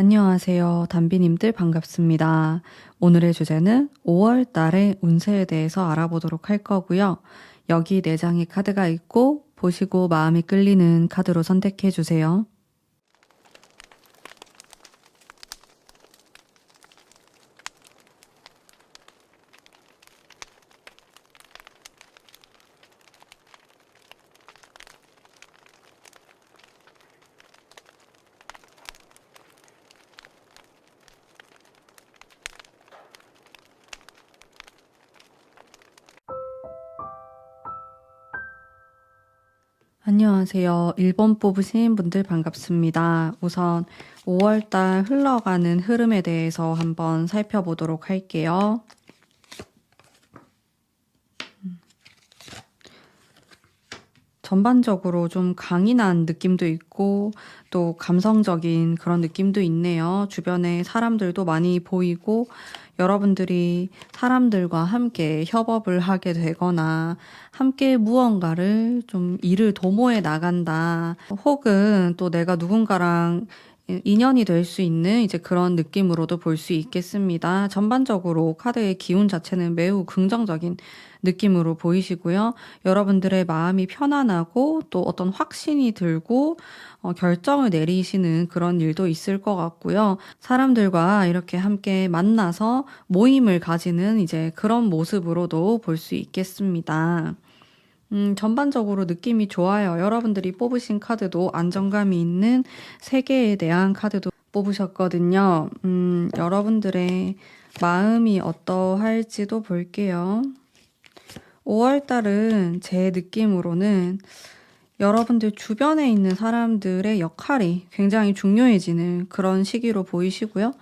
안녕하세요. 담비님들 반갑습니다. 오늘의 주제는 5월 달의 운세에 대해서 알아보도록 할 거고요. 여기 4장의 카드가 있고 보시고 마음이 끌리는 카드로 선택해 주세요. 안녕하세요. 1번 뽑으신 분들 반갑습니다. 우선 5월달 흘러가는 흐름에 대해서 한번 살펴보도록 할게요. 전반적으로 좀 강인한 느낌도 있고 또 감성적인 그런 느낌도 있네요. 주변에 사람들도 많이 보이고 여러분들이 사람들과 함께 협업을 하게 되거나 함께 무언가를 좀 일을 도모해 나간다. 혹은 또 내가 누군가랑 인연이 될 수 있는 이제 그런 느낌으로도 볼 수 있겠습니다. 전반적으로 카드의 기운 자체는 매우 긍정적인 느낌으로 보이시고요. 여러분들의 마음이 편안하고 또 어떤 확신이 들고 결정을 내리시는 그런 일도 있을 것 같고요. 사람들과 이렇게 함께 만나서 모임을 가지는 이제 그런 모습으로도 볼 수 있겠습니다. 전반적으로 느낌이 좋아요. 여러분들이 뽑으신 카드도 안정감이 있는 세계에 대한 카드도 뽑으셨거든요. 여러분들의 마음이 어떠할지도 볼게요. 5월달은 제 느낌으로는 여러분들 주변에 있는 사람들의 역할이 굉장히 중요해지는 그런 시기로 보이시고요.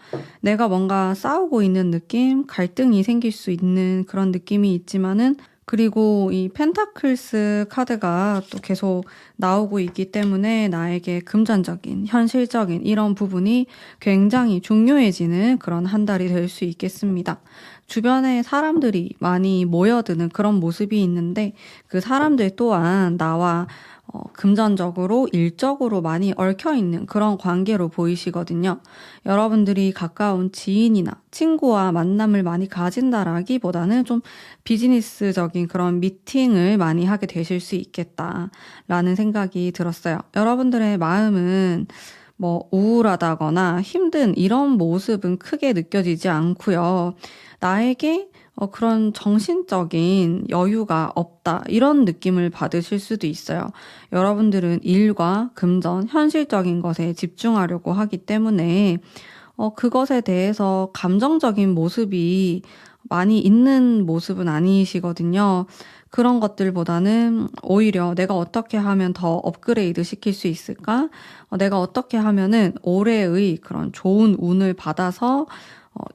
내가 뭔가 싸우고 있는 느낌, 갈등이 생길 수 있는 그런 느낌이 있지만은 그리고 이 펜타클스 카드가 또 계속 나오고 있기 때문에 나에게 금전적인, 현실적인 이런 부분이 굉장히 중요해지는 그런 한 달이 될 수 있겠습니다. 주변에 사람들이 많이 모여드는 그런 모습이 있는데 그 사람들 또한 나와 금전적으로, 일적으로 많이 얽혀있는 그런 관계로 보이시거든요. 여러분들이 가까운 지인이나 친구와 만남을 많이 가진다라기보다는 좀 비즈니스적인 그런 미팅을 많이 하게 되실 수 있겠다라는 생각이 들었어요. 여러분들의 마음은 뭐 우울하다거나 힘든 이런 모습은 크게 느껴지지 않고요. 나에게 그런 정신적인 여유가 없다 이런 느낌을 받으실 수도 있어요. 여러분들은 일과 금전, 현실적인 것에 집중하려고 하기 때문에 그것에 대해서 감정적인 모습이 많이 있는 모습은 아니시거든요. 그런 것들보다는 오히려 내가 어떻게 하면 더 업그레이드 시킬 수 있을까? 내가 어떻게 하면은 올해의 그런 좋은 운을 받아서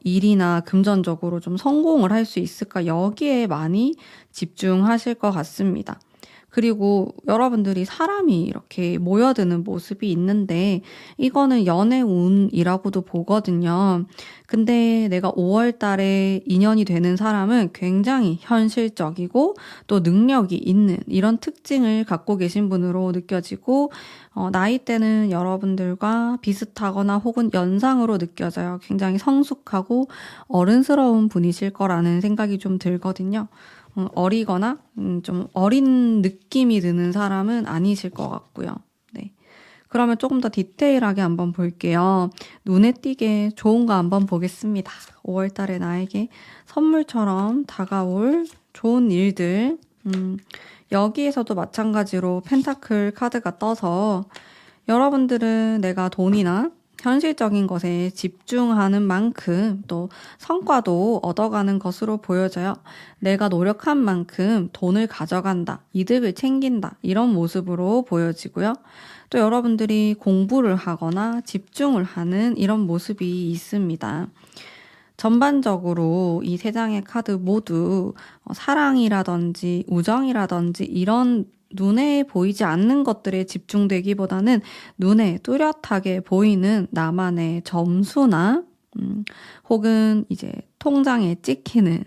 일이나 금전적으로 좀 성공을 할 수 있을까? 여기에 많이 집중하실 것 같습니다. 그리고 여러분들이 사람이 이렇게 모여드는 모습이 있는데 이거는 연애운이라고도 보거든요. 근데 내가 5월 달에 인연이 되는 사람은 굉장히 현실적이고 또 능력이 있는 이런 특징을 갖고 계신 분으로 느껴지고 나이대는 여러분들과 비슷하거나 혹은 연상으로 느껴져요. 굉장히 성숙하고 어른스러운 분이실 거라는 생각이 좀 들거든요. 어리거나 좀 어린 느낌이 드는 사람은 아니실 것 같고요. 네. 그러면 조금 더 디테일하게 한번 볼게요. 눈에 띄게 좋은 거 한번 보겠습니다. 5월 달에 나에게 선물처럼 다가올 좋은 일들. 여기에서도 마찬가지로 펜타클 카드가 떠서 여러분들은 내가 돈이나 현실적인 것에 집중하는 만큼 또 성과도 얻어가는 것으로 보여져요. 내가 노력한 만큼 돈을 가져간다, 이득을 챙긴다, 이런 모습으로 보여지고요. 또 여러분들이 공부를 하거나 집중을 하는 이런 모습이 있습니다. 전반적으로 이 3장의 카드 모두 사랑이라든지 우정이라든지 이런 눈에 보이지 않는 것들에 집중되기보다는 눈에 뚜렷하게 보이는 나만의 점수나 혹은 이제 통장에 찍히는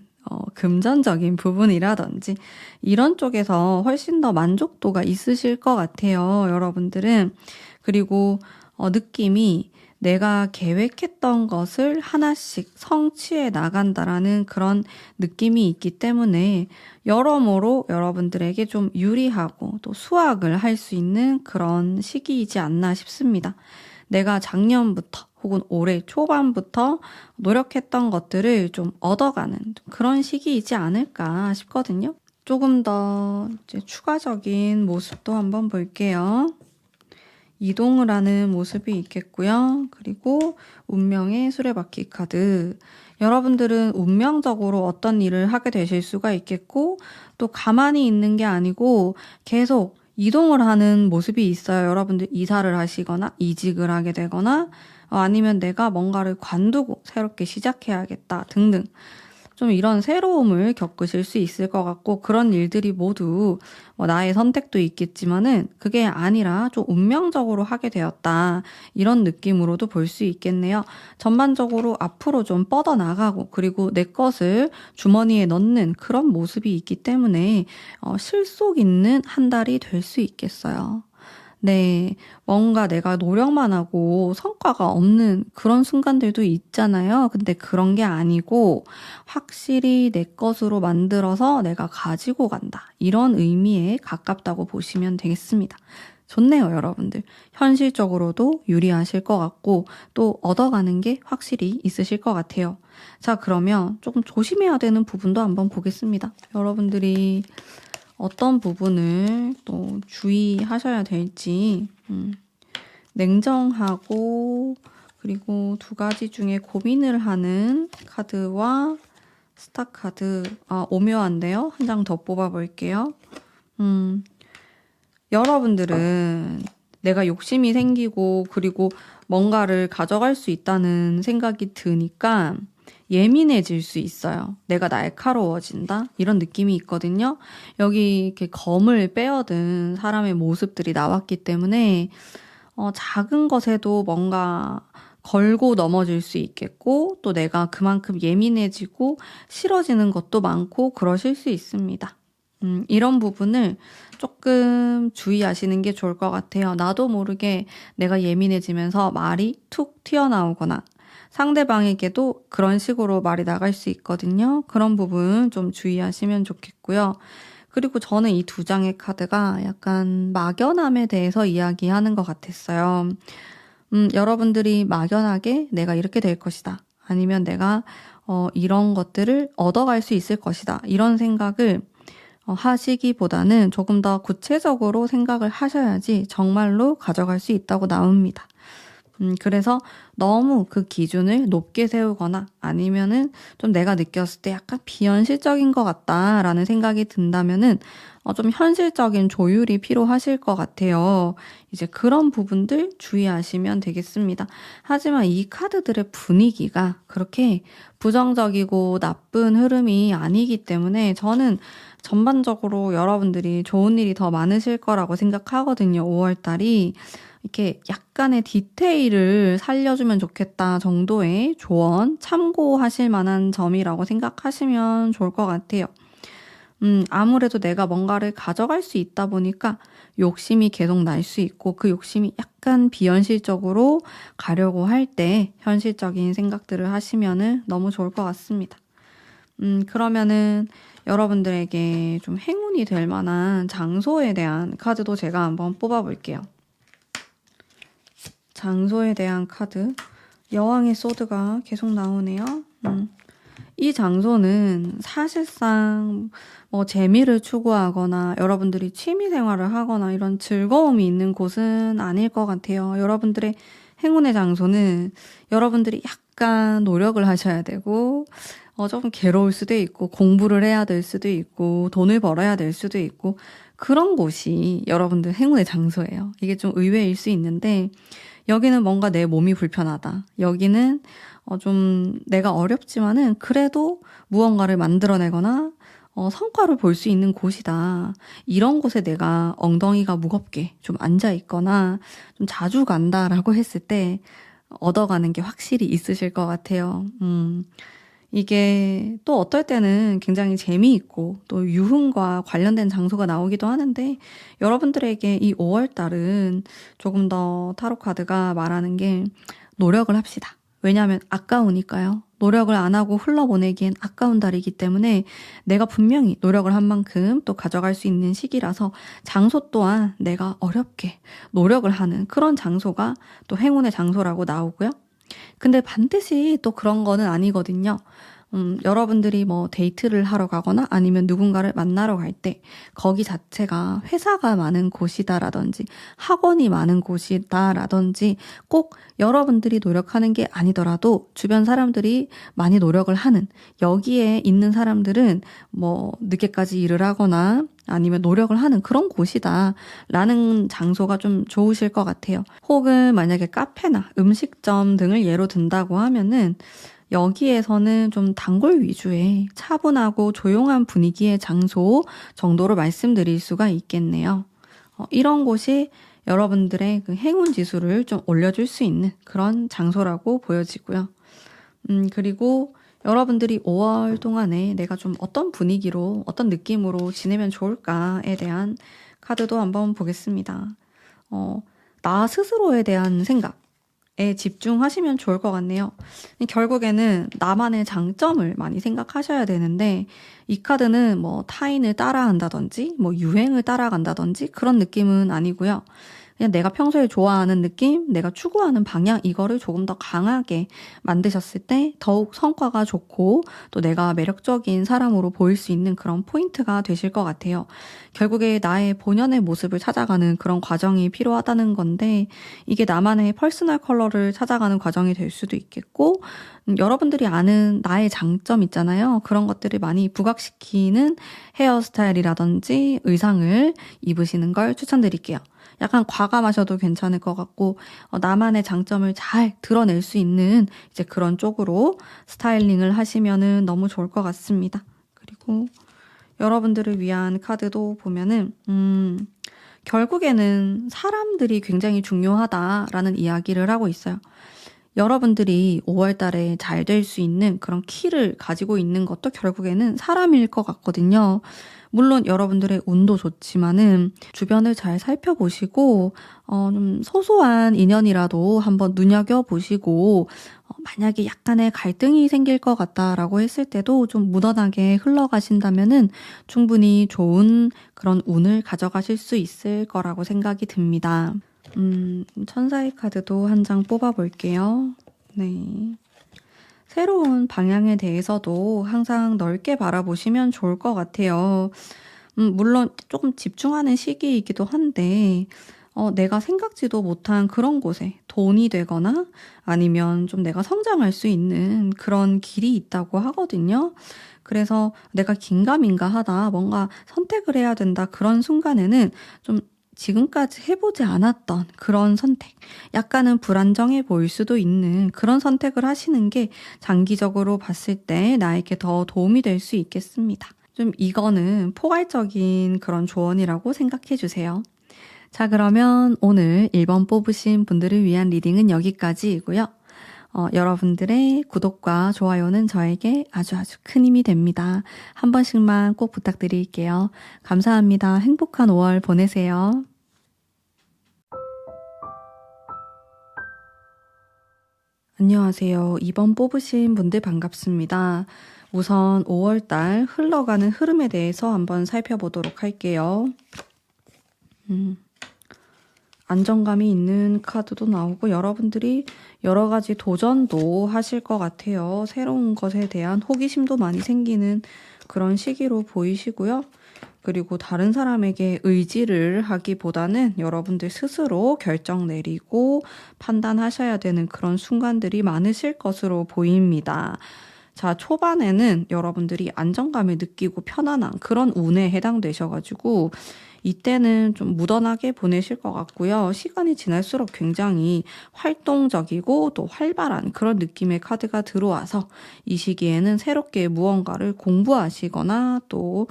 금전적인 부분이라든지 이런 쪽에서 훨씬 더 만족도가 있으실 것 같아요, 여러분들은. 그리고 느낌이 내가 계획했던 것을 하나씩 성취해 나간다라는 그런 느낌이 있기 때문에 여러모로 여러분들에게 좀 유리하고 또 수확을 할 수 있는 그런 시기이지 않나 싶습니다. 내가 작년부터 혹은 올해 초반부터 노력했던 것들을 좀 얻어가는 그런 시기이지 않을까 싶거든요. 조금 더 이제 추가적인 모습도 한번 볼게요. 이동을 하는 모습이 있겠고요. 그리고 운명의 수레바퀴 카드. 여러분들은 운명적으로 어떤 일을 하게 되실 수가 있겠고 또 가만히 있는 게 아니고 계속 이동을 하는 모습이 있어요. 여러분들 이사를 하시거나 이직을 하게 되거나 아니면 내가 뭔가를 관두고 새롭게 시작해야겠다 등등. 좀 이런 새로움을 겪으실 수 있을 것 같고 그런 일들이 모두 나의 선택도 있겠지만은 그게 아니라 좀 운명적으로 하게 되었다. 이런 느낌으로도 볼 수 있겠네요. 전반적으로 앞으로 좀 뻗어나가고 그리고 내 것을 주머니에 넣는 그런 모습이 있기 때문에 실속 있는 한 달이 될 수 있겠어요. 네, 뭔가 내가 노력만 하고 성과가 없는 그런 순간들도 있잖아요. 근데 그런 게 아니고 확실히 내 것으로 만들어서 내가 가지고 간다. 이런 의미에 가깝다고 보시면 되겠습니다. 좋네요, 여러분들. 현실적으로도 유리하실 것 같고 또 얻어가는 게 확실히 있으실 것 같아요. 자, 그러면 조금 조심해야 되는 부분도 한번 보겠습니다. 여러분들이 어떤 부분을 또 주의하셔야 될지 냉정하고 그리고 두 가지 중에 고민을 하는 카드와 스타 카드 오묘한데요. 한 장 더 뽑아볼게요. 여러분들은 내가 욕심이 생기고 그리고 뭔가를 가져갈 수 있다는 생각이 드니까 예민해질 수 있어요. 내가 날카로워진다? 이런 느낌이 있거든요. 여기 이렇게 검을 빼어든 사람의 모습들이 나왔기 때문에 작은 것에도 뭔가 걸고 넘어질 수 있겠고 또 내가 그만큼 예민해지고 싫어지는 것도 많고 그러실 수 있습니다. 이런 부분을 조금 주의하시는 게 좋을 것 같아요. 나도 모르게 내가 예민해지면서 말이 툭 튀어나오거나 상대방에게도 그런 식으로 말이 나갈 수 있거든요. 그런 부분 좀 주의하시면 좋겠고요. 그리고 저는 이 두 장의 카드가 약간 막연함에 대해서 이야기하는 것 같았어요. 여러분들이 막연하게 내가 이렇게 될 것이다. 아니면 내가 이런 것들을 얻어갈 수 있을 것이다. 이런 생각을 하시기보다는 조금 더 구체적으로 생각을 하셔야지 정말로 가져갈 수 있다고 나옵니다. 그래서 너무 그 기준을 높게 세우거나 아니면은 좀 내가 느꼈을 때 약간 비현실적인 것 같다라는 생각이 든다면은 좀 현실적인 조율이 필요하실 것 같아요. 이제 그런 부분들 주의하시면 되겠습니다. 하지만 이 카드들의 분위기가 그렇게 부정적이고 나쁜 흐름이 아니기 때문에 저는 전반적으로 여러분들이 좋은 일이 더 많으실 거라고 생각하거든요. 5월달이. 이렇게 약간의 디테일을 살려주면 좋겠다 정도의 조언, 참고하실 만한 점이라고 생각하시면 좋을 것 같아요. 아무래도 내가 뭔가를 가져갈 수 있다 보니까 욕심이 계속 날 수 있고 그 욕심이 약간 비현실적으로 가려고 할 때 현실적인 생각들을 하시면은 너무 좋을 것 같습니다. 그러면은 여러분들에게 좀 행운이 될 만한 장소에 대한 카드도 제가 한번 뽑아볼게요. 장소에 대한 카드. 여왕의 소드가 계속 나오네요. 이 장소는 사실상 재미를 추구하거나 여러분들이 취미 생활을 하거나 이런 즐거움이 있는 곳은 아닐 것 같아요. 여러분들의 행운의 장소는 여러분들이 약간 노력을 하셔야 되고 조금 괴로울 수도 있고 공부를 해야 될 수도 있고 돈을 벌어야 될 수도 있고 그런 곳이 여러분들 행운의 장소예요. 이게 좀 의외일 수 있는데 여기는 뭔가 내 몸이 불편하다. 여기는 좀 내가 어렵지만은 그래도 무언가를 만들어내거나 성과를 볼 수 있는 곳이다. 이런 곳에 내가 엉덩이가 무겁게 좀 앉아 있거나 좀 자주 간다라고 했을 때 얻어가는 게 확실히 있으실 것 같아요. 이게 또 어떨 때는 굉장히 재미있고 또 유흥과 관련된 장소가 나오기도 하는데 여러분들에게 이 5월 달은 조금 더 타로 카드가 말하는 게 노력을 합시다. 왜냐하면 아까우니까요. 노력을 안 하고 흘러보내기엔 아까운 달이기 때문에 내가 분명히 노력을 한 만큼 또 가져갈 수 있는 시기라서 장소 또한 내가 어렵게 노력을 하는 그런 장소가 또 행운의 장소라고 나오고요. 근데 반드시 또 그런 거는 아니거든요. 여러분들이 뭐 데이트를 하러 가거나 아니면 누군가를 만나러 갈 때 거기 자체가 회사가 많은 곳이다라든지 학원이 많은 곳이다라든지 꼭 여러분들이 노력하는 게 아니더라도 주변 사람들이 많이 노력을 하는 여기에 있는 사람들은 뭐 늦게까지 일을 하거나 아니면 노력을 하는 그런 곳이다 라는 장소가 좀 좋으실 것 같아요. 혹은 만약에 카페나 음식점 등을 예로 든다고 하면은 여기에서는 좀 단골 위주의 차분하고 조용한 분위기의 장소 정도로 말씀드릴 수가 있겠네요. 이런 곳이 여러분들의 그 행운 지수를 좀 올려줄 수 있는 그런 장소라고 보여지고요. 그리고 여러분들이 5월 동안에 내가 좀 어떤 분위기로, 어떤 느낌으로 지내면 좋을까에 대한 카드도 한번 보겠습니다. 나 스스로에 대한 생각에 집중하시면 좋을 것 같네요. 결국에는 나만의 장점을 많이 생각하셔야 되는데, 이 카드는 뭐 타인을 따라한다든지, 뭐 유행을 따라간다든지 그런 느낌은 아니고요. 그냥 내가 평소에 좋아하는 느낌, 내가 추구하는 방향, 이거를 조금 더 강하게 만드셨을 때 더욱 성과가 좋고 또 내가 매력적인 사람으로 보일 수 있는 그런 포인트가 되실 것 같아요. 결국에 나의 본연의 모습을 찾아가는 그런 과정이 필요하다는 건데 이게 나만의 퍼스널 컬러를 찾아가는 과정이 될 수도 있겠고 여러분들이 아는 나의 장점 있잖아요. 그런 것들을 많이 부각시키는 헤어스타일이라든지 의상을 입으시는 걸 추천드릴게요. 약간 과감하셔도 괜찮을 것 같고 나만의 장점을 잘 드러낼 수 있는 이제 그런 쪽으로 스타일링을 하시면은 너무 좋을 것 같습니다. 그리고 여러분들을 위한 카드도 보면은 결국에는 사람들이 굉장히 중요하다라는 이야기를 하고 있어요. 여러분들이 5월 달에 잘 될 수 있는 그런 키를 가지고 있는 것도 결국에는 사람일 것 같거든요. 물론 여러분들의 운도 좋지만은 주변을 잘 살펴보시고 좀 소소한 인연이라도 한번 눈여겨보시고 만약에 약간의 갈등이 생길 것 같다라고 했을 때도 좀 무던하게 흘러가신다면은 충분히 좋은 그런 운을 가져가실 수 있을 거라고 생각이 듭니다. 천사의 카드도 한 장 뽑아볼게요. 네. 새로운 방향에 대해서도 항상 넓게 바라보시면 좋을 것 같아요. 물론 조금 집중하는 시기이기도 한데, 내가 생각지도 못한 그런 곳에 돈이 되거나 아니면 좀 내가 성장할 수 있는 그런 길이 있다고 하거든요. 그래서 내가 긴가민가 하다 뭔가 선택을 해야 된다 그런 순간에는 좀 지금까지 해보지 않았던 그런 선택, 약간은 불안정해 보일 수도 있는 그런 선택을 하시는 게 장기적으로 봤을 때 나에게 더 도움이 될 수 있겠습니다. 좀 이거는 포괄적인 그런 조언이라고 생각해 주세요. 자, 그러면 오늘 1번 뽑으신 분들을 위한 리딩은 여기까지이고요. 여러분들의 구독과 좋아요는 저에게 아주 큰 힘이 됩니다. 한 번씩만 꼭 부탁드릴게요. 감사합니다. 행복한 5월 보내세요. 안녕하세요. 2번 뽑으신 분들 반갑습니다. 우선 5월달 흘러가는 흐름에 대해서 한번 살펴보도록 할게요. 안정감이 있는 카드도 나오고 여러분들이 여러 가지 도전도 하실 것 같아요. 새로운 것에 대한 호기심도 많이 생기는 그런 시기로 보이시고요. 그리고 다른 사람에게 의지를 하기보다는 여러분들 스스로 결정 내리고 판단하셔야 되는 그런 순간들이 많으실 것으로 보입니다. 자, 초반에는 여러분들이 안정감을 느끼고 편안한 그런 운에 해당되셔가지고 이때는 좀 무던하게 보내실 것 같고요. 시간이 지날수록 굉장히 활동적이고 또 활발한 그런 느낌의 카드가 들어와서 이 시기에는 새롭게 무언가를 공부하시거나 또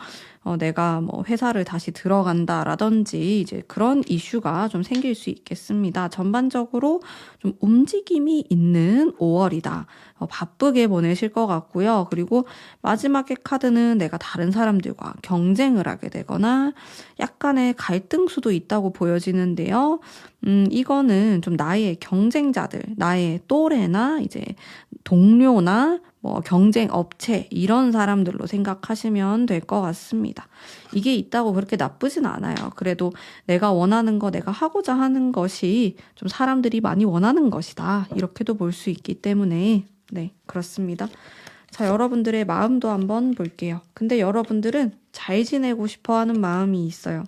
내가 뭐 회사를 다시 들어간다라든지 이제 그런 이슈가 좀 생길 수 있겠습니다. 전반적으로 좀 움직임이 있는 5월이다. 바쁘게 보내실 것 같고요. 그리고 마지막에 카드는 내가 다른 사람들과 경쟁을 하게 되거나 약간의 갈등수도 있다고 보여지는데요. 이거는 좀 나의 경쟁자들, 나의 또래나 이제 동료나 뭐 경쟁 업체 이런 사람들로 생각하시면 될 것 같습니다. 이게 있다고 그렇게 나쁘진 않아요. 그래도 내가 원하는 거, 내가 하고자 하는 것이 좀 사람들이 많이 원하는 것이다. 이렇게도 볼 수 있기 때문에 네, 그렇습니다. 자, 여러분들의 마음도 한번 볼게요. 근데 여러분들은 잘 지내고 싶어 하는 마음이 있어요.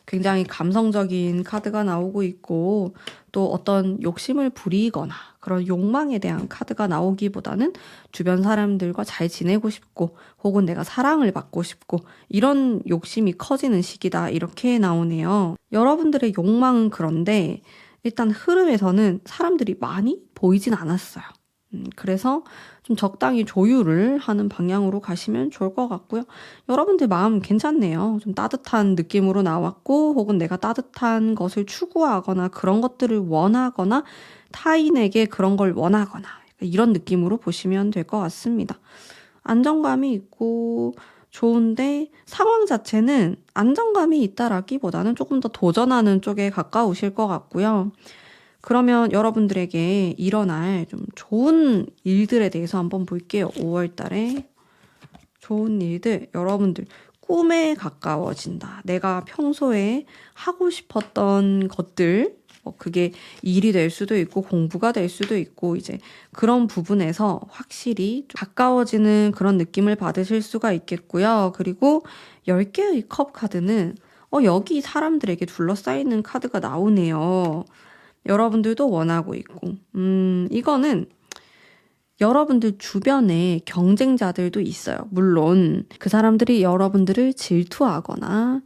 굉장히 감성적인 카드가 나오고 있고 또 어떤 욕심을 부리거나 그런 욕망에 대한 카드가 나오기보다는 주변 사람들과 잘 지내고 싶고 혹은 내가 사랑을 받고 싶고 이런 욕심이 커지는 시기다 이렇게 나오네요. 여러분들의 욕망은 그런데 일단 흐름에서는 사람들이 많이 보이진 않았어요. 그래서 좀 적당히 조율을 하는 방향으로 가시면 좋을 것 같고요. 여러분들 마음 괜찮네요. 좀 따뜻한 느낌으로 나왔고 혹은 내가 따뜻한 것을 추구하거나 그런 것들을 원하거나 타인에게 그런 걸 원하거나 이런 느낌으로 보시면 될 것 같습니다. 안정감이 있고 좋은데 상황 자체는 안정감이 있다라기보다는 조금 더 도전하는 쪽에 가까우실 것 같고요. 그러면 여러분들에게 일어날 좀 좋은 일들에 대해서 한번 볼게요. 5월 달에 좋은 일들, 여러분들 꿈에 가까워진다. 내가 평소에 하고 싶었던 것들, 그게 일이 될 수도 있고 공부가 될 수도 있고 이제 그런 부분에서 확실히 좀 가까워지는 그런 느낌을 받으실 수가 있겠고요. 그리고 10개의 컵 카드는 여기 사람들에게 둘러싸이는 카드가 나오네요. 여러분들도 원하고 있고 이거는 여러분들 주변에 경쟁자들도 있어요. 물론 그 사람들이 여러분들을 질투하거나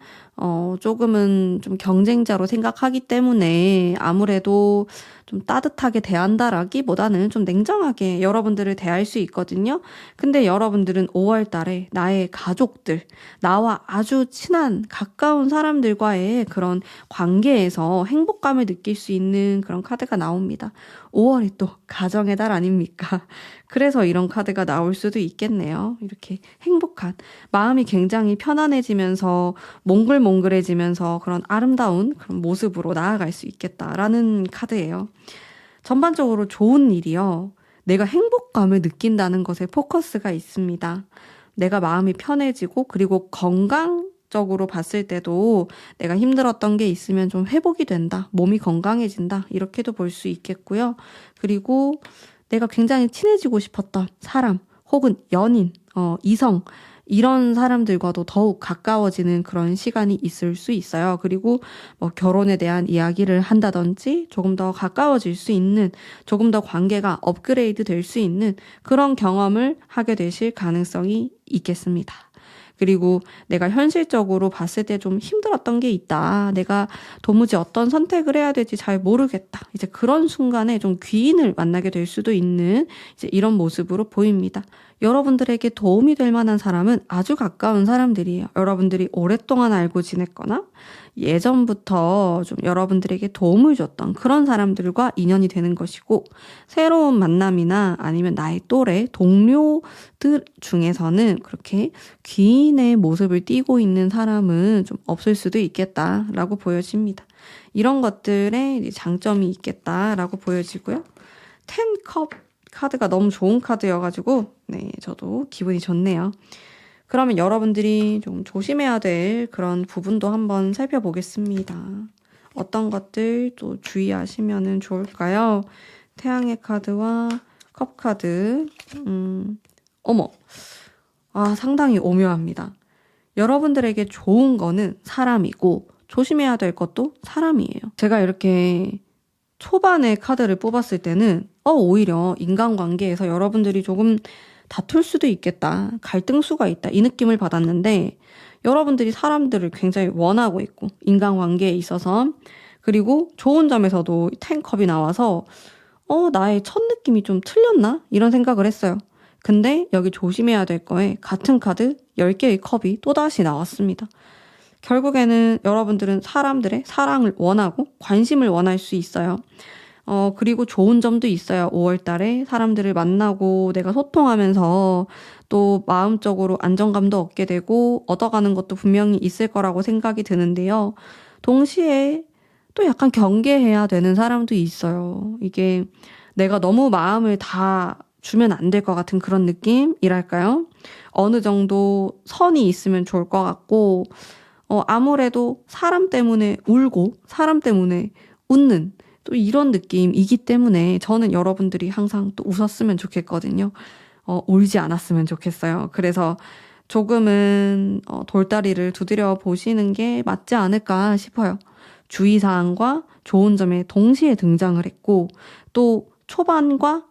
조금은 좀 경쟁자로 생각하기 때문에 아무래도 좀 따뜻하게 대한다라기보다는 좀 냉정하게 여러분들을 대할 수 있거든요. 근데 여러분들은 5월 달에 나의 가족들, 나와 아주 친한 가까운 사람들과의 그런 관계에서 행복감을 느낄 수 있는 그런 카드가 나옵니다. 5월이 또 가정의 달 아닙니까? 그래서 이런 카드가 나올 수도 있겠네요. 이렇게 행복한, 마음이 굉장히 편안해지면서 몽글몽글해지면서 그런 아름다운 그런 모습으로 나아갈 수 있겠다라는 카드예요. 전반적으로 좋은 일이요. 내가 행복감을 느낀다는 것에 포커스가 있습니다. 내가 마음이 편해지고 그리고 건강적으로 봤을 때도 내가 힘들었던 게 있으면 좀 회복이 된다. 몸이 건강해진다. 이렇게도 볼 수 있겠고요. 그리고 내가 굉장히 친해지고 싶었던 사람 혹은 연인, 이성 이런 사람들과도 더욱 가까워지는 그런 시간이 있을 수 있어요. 그리고 뭐 결혼에 대한 이야기를 한다든지 조금 더 가까워질 수 있는, 조금 더 관계가 업그레이드 될 수 있는 그런 경험을 하게 되실 가능성이 있겠습니다. 그리고 내가 현실적으로 봤을 때 좀 힘들었던 게 있다. 내가 도무지 어떤 선택을 해야 될지 잘 모르겠다. 이제 그런 순간에 좀 귀인을 만나게 될 수도 있는 이제 이런 모습으로 보입니다. 여러분들에게 도움이 될 만한 사람은 아주 가까운 사람들이에요. 여러분들이 오랫동안 알고 지냈거나 예전부터 좀 여러분들에게 도움을 줬던 그런 사람들과 인연이 되는 것이고, 새로운 만남이나 아니면 나의 또래 동료들 중에서는 그렇게 귀인의 모습을 띠고 있는 사람은 좀 없을 수도 있겠다라고 보여집니다. 이런 것들에 장점이 있겠다라고 보여지고요. 10컵 카드가 너무 좋은 카드여가지고 네, 저도 기분이 좋네요. 그러면 여러분들이 좀 조심해야 될 그런 부분도 한번 살펴보겠습니다. 어떤 것들 또 주의하시면 좋을까요? 태양의 카드와 컵 카드. 어머. 상당히 오묘합니다. 여러분들에게 좋은 거는 사람이고 조심해야 될 것도 사람이에요. 제가 이렇게 초반에 카드를 뽑았을 때는 오히려 인간관계에서 여러분들이 조금 다툴 수도 있겠다, 갈등수가 있다 이 느낌을 받았는데, 여러분들이 사람들을 굉장히 원하고 있고 인간관계에 있어서, 그리고 좋은 점에서도 10컵이 나와서 나의 첫 느낌이 좀 틀렸나? 이런 생각을 했어요. 근데 여기 조심해야 될 거에 같은 카드 10개의 컵이 또다시 나왔습니다. 결국에는 여러분들은 사람들의 사랑을 원하고 관심을 원할 수 있어요. 그리고 좋은 점도 있어요. 5월 달에 사람들을 만나고 내가 소통하면서 또 마음적으로 안정감도 얻게 되고 얻어가는 것도 분명히 있을 거라고 생각이 드는데요. 동시에 또 약간 경계해야 되는 사람도 있어요. 이게 내가 너무 마음을 다 주면 안 될 것 같은 그런 느낌이랄까요? 어느 정도 선이 있으면 좋을 것 같고, 아무래도 사람 때문에 울고, 사람 때문에 웃는, 또 이런 느낌이기 때문에 저는 여러분들이 항상 또 웃었으면 좋겠거든요. 울지 않았으면 좋겠어요. 그래서 조금은 돌다리를 두드려 보시는 게 맞지 않을까 싶어요. 주의사항과 좋은 점에 동시에 등장을 했고, 또 초반과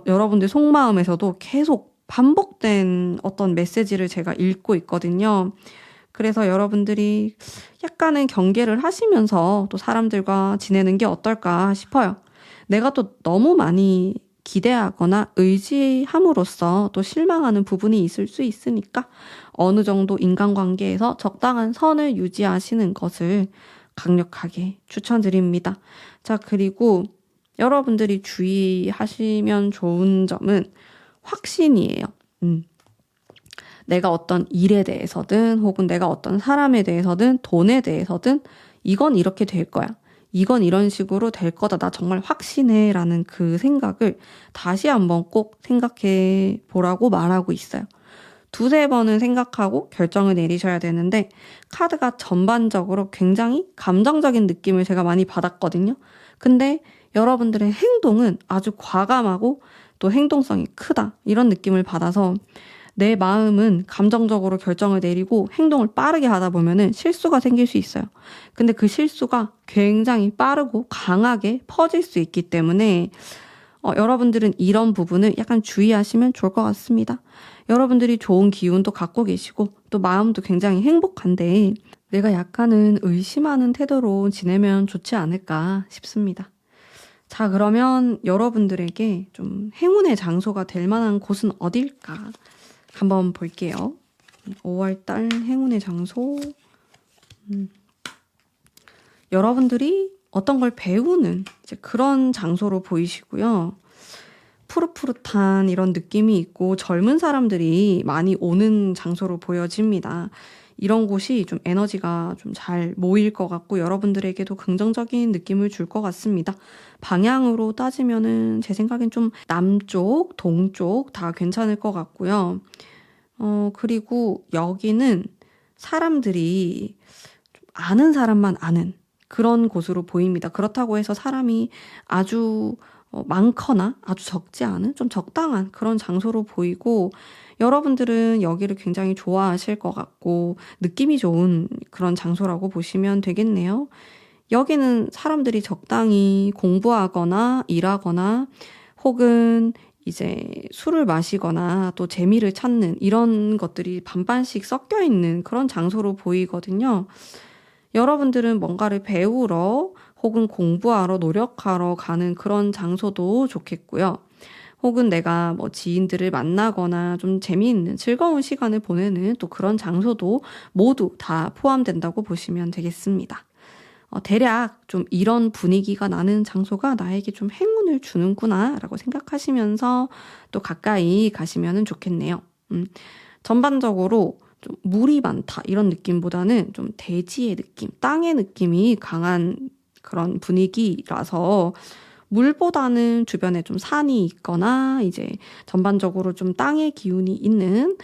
여러분들 속마음에서도 계속 반복된 어떤 메시지를 제가 읽고 있거든요. 그래서 여러분들이 약간은 경계를 하시면서 또 사람들과 지내는 게 어떨까 싶어요. 내가 또 너무 많이 기대하거나 의지함으로써 또 실망하는 부분이 있을 수 있으니까 어느 정도 인간관계에서 적당한 선을 유지하시는 것을 강력하게 추천드립니다. 자, 그리고 여러분들이 주의하시면 좋은 점은 확신이에요. 내가 어떤 일에 대해서든 혹은 내가 어떤 사람에 대해서든 돈에 대해서든 이건 이렇게 될 거야. 이건 이런 식으로 될 거다. 나 정말 확신해. 라는 그 생각을 다시 한번 꼭 생각해 보라고 말하고 있어요. 두세 번은 생각하고 결정을 내리셔야 되는데 카드가 전반적으로 굉장히 감정적인 느낌을 제가 많이 받았거든요. 근데 여러분들의 행동은 아주 과감하고 또 행동성이 크다. 이런 느낌을 받아서 내 마음은 감정적으로 결정을 내리고 행동을 빠르게 하다 보면은 실수가 생길 수 있어요. 근데 그 실수가 굉장히 빠르고 강하게 퍼질 수 있기 때문에 여러분들은 이런 부분을 약간 주의하시면 좋을 것 같습니다. 여러분들이 좋은 기운도 갖고 계시고 또 마음도 굉장히 행복한데 내가 약간은 의심하는 태도로 지내면 좋지 않을까 싶습니다. 자, 그러면 여러분들에게 좀 행운의 장소가 될 만한 곳은 어딜까? 한번 볼게요. 5월달 행운의 장소. 여러분들이 어떤 걸 배우는 이제 그런 장소로 보이시고요. 푸릇푸릇한 이런 느낌이 있고 젊은 사람들이 많이 오는 장소로 보여집니다. 이런 곳이 좀 에너지가 좀 잘 모일 것 같고 여러분들에게도 긍정적인 느낌을 줄 것 같습니다. 방향으로 따지면은 제 생각엔 좀 남쪽, 동쪽 다 괜찮을 것 같고요. 그리고 여기는 사람들이 좀 아는 사람만 아는 그런 곳으로 보입니다. 그렇다고 해서 사람이 아주 많거나 아주 적지 않은 좀 적당한 그런 장소로 보이고 여러분들은 여기를 굉장히 좋아하실 것 같고 느낌이 좋은 그런 장소라고 보시면 되겠네요. 여기는 사람들이 적당히 공부하거나 일하거나 혹은 이제 술을 마시거나 또 재미를 찾는 이런 것들이 반반씩 섞여 있는 그런 장소로 보이거든요. 여러분들은 뭔가를 배우러 혹은 공부하러 노력하러 가는 그런 장소도 좋겠고요. 혹은 내가 뭐 지인들을 만나거나 좀 재미있는 즐거운 시간을 보내는 또 그런 장소도 모두 다 포함된다고 보시면 되겠습니다. 대략 좀 이런 분위기가 나는 장소가 나에게 좀 행운을 주는구나 라고 생각하시면서 또 가까이 가시면 좋겠네요. 전반적으로 좀 물이 많다 이런 느낌보다는 좀 대지의 느낌, 땅의 느낌이 강한 그런 분위기라서 물보다는 주변에 좀 산이 있거나 이제 전반적으로 좀 땅의 기운이 있는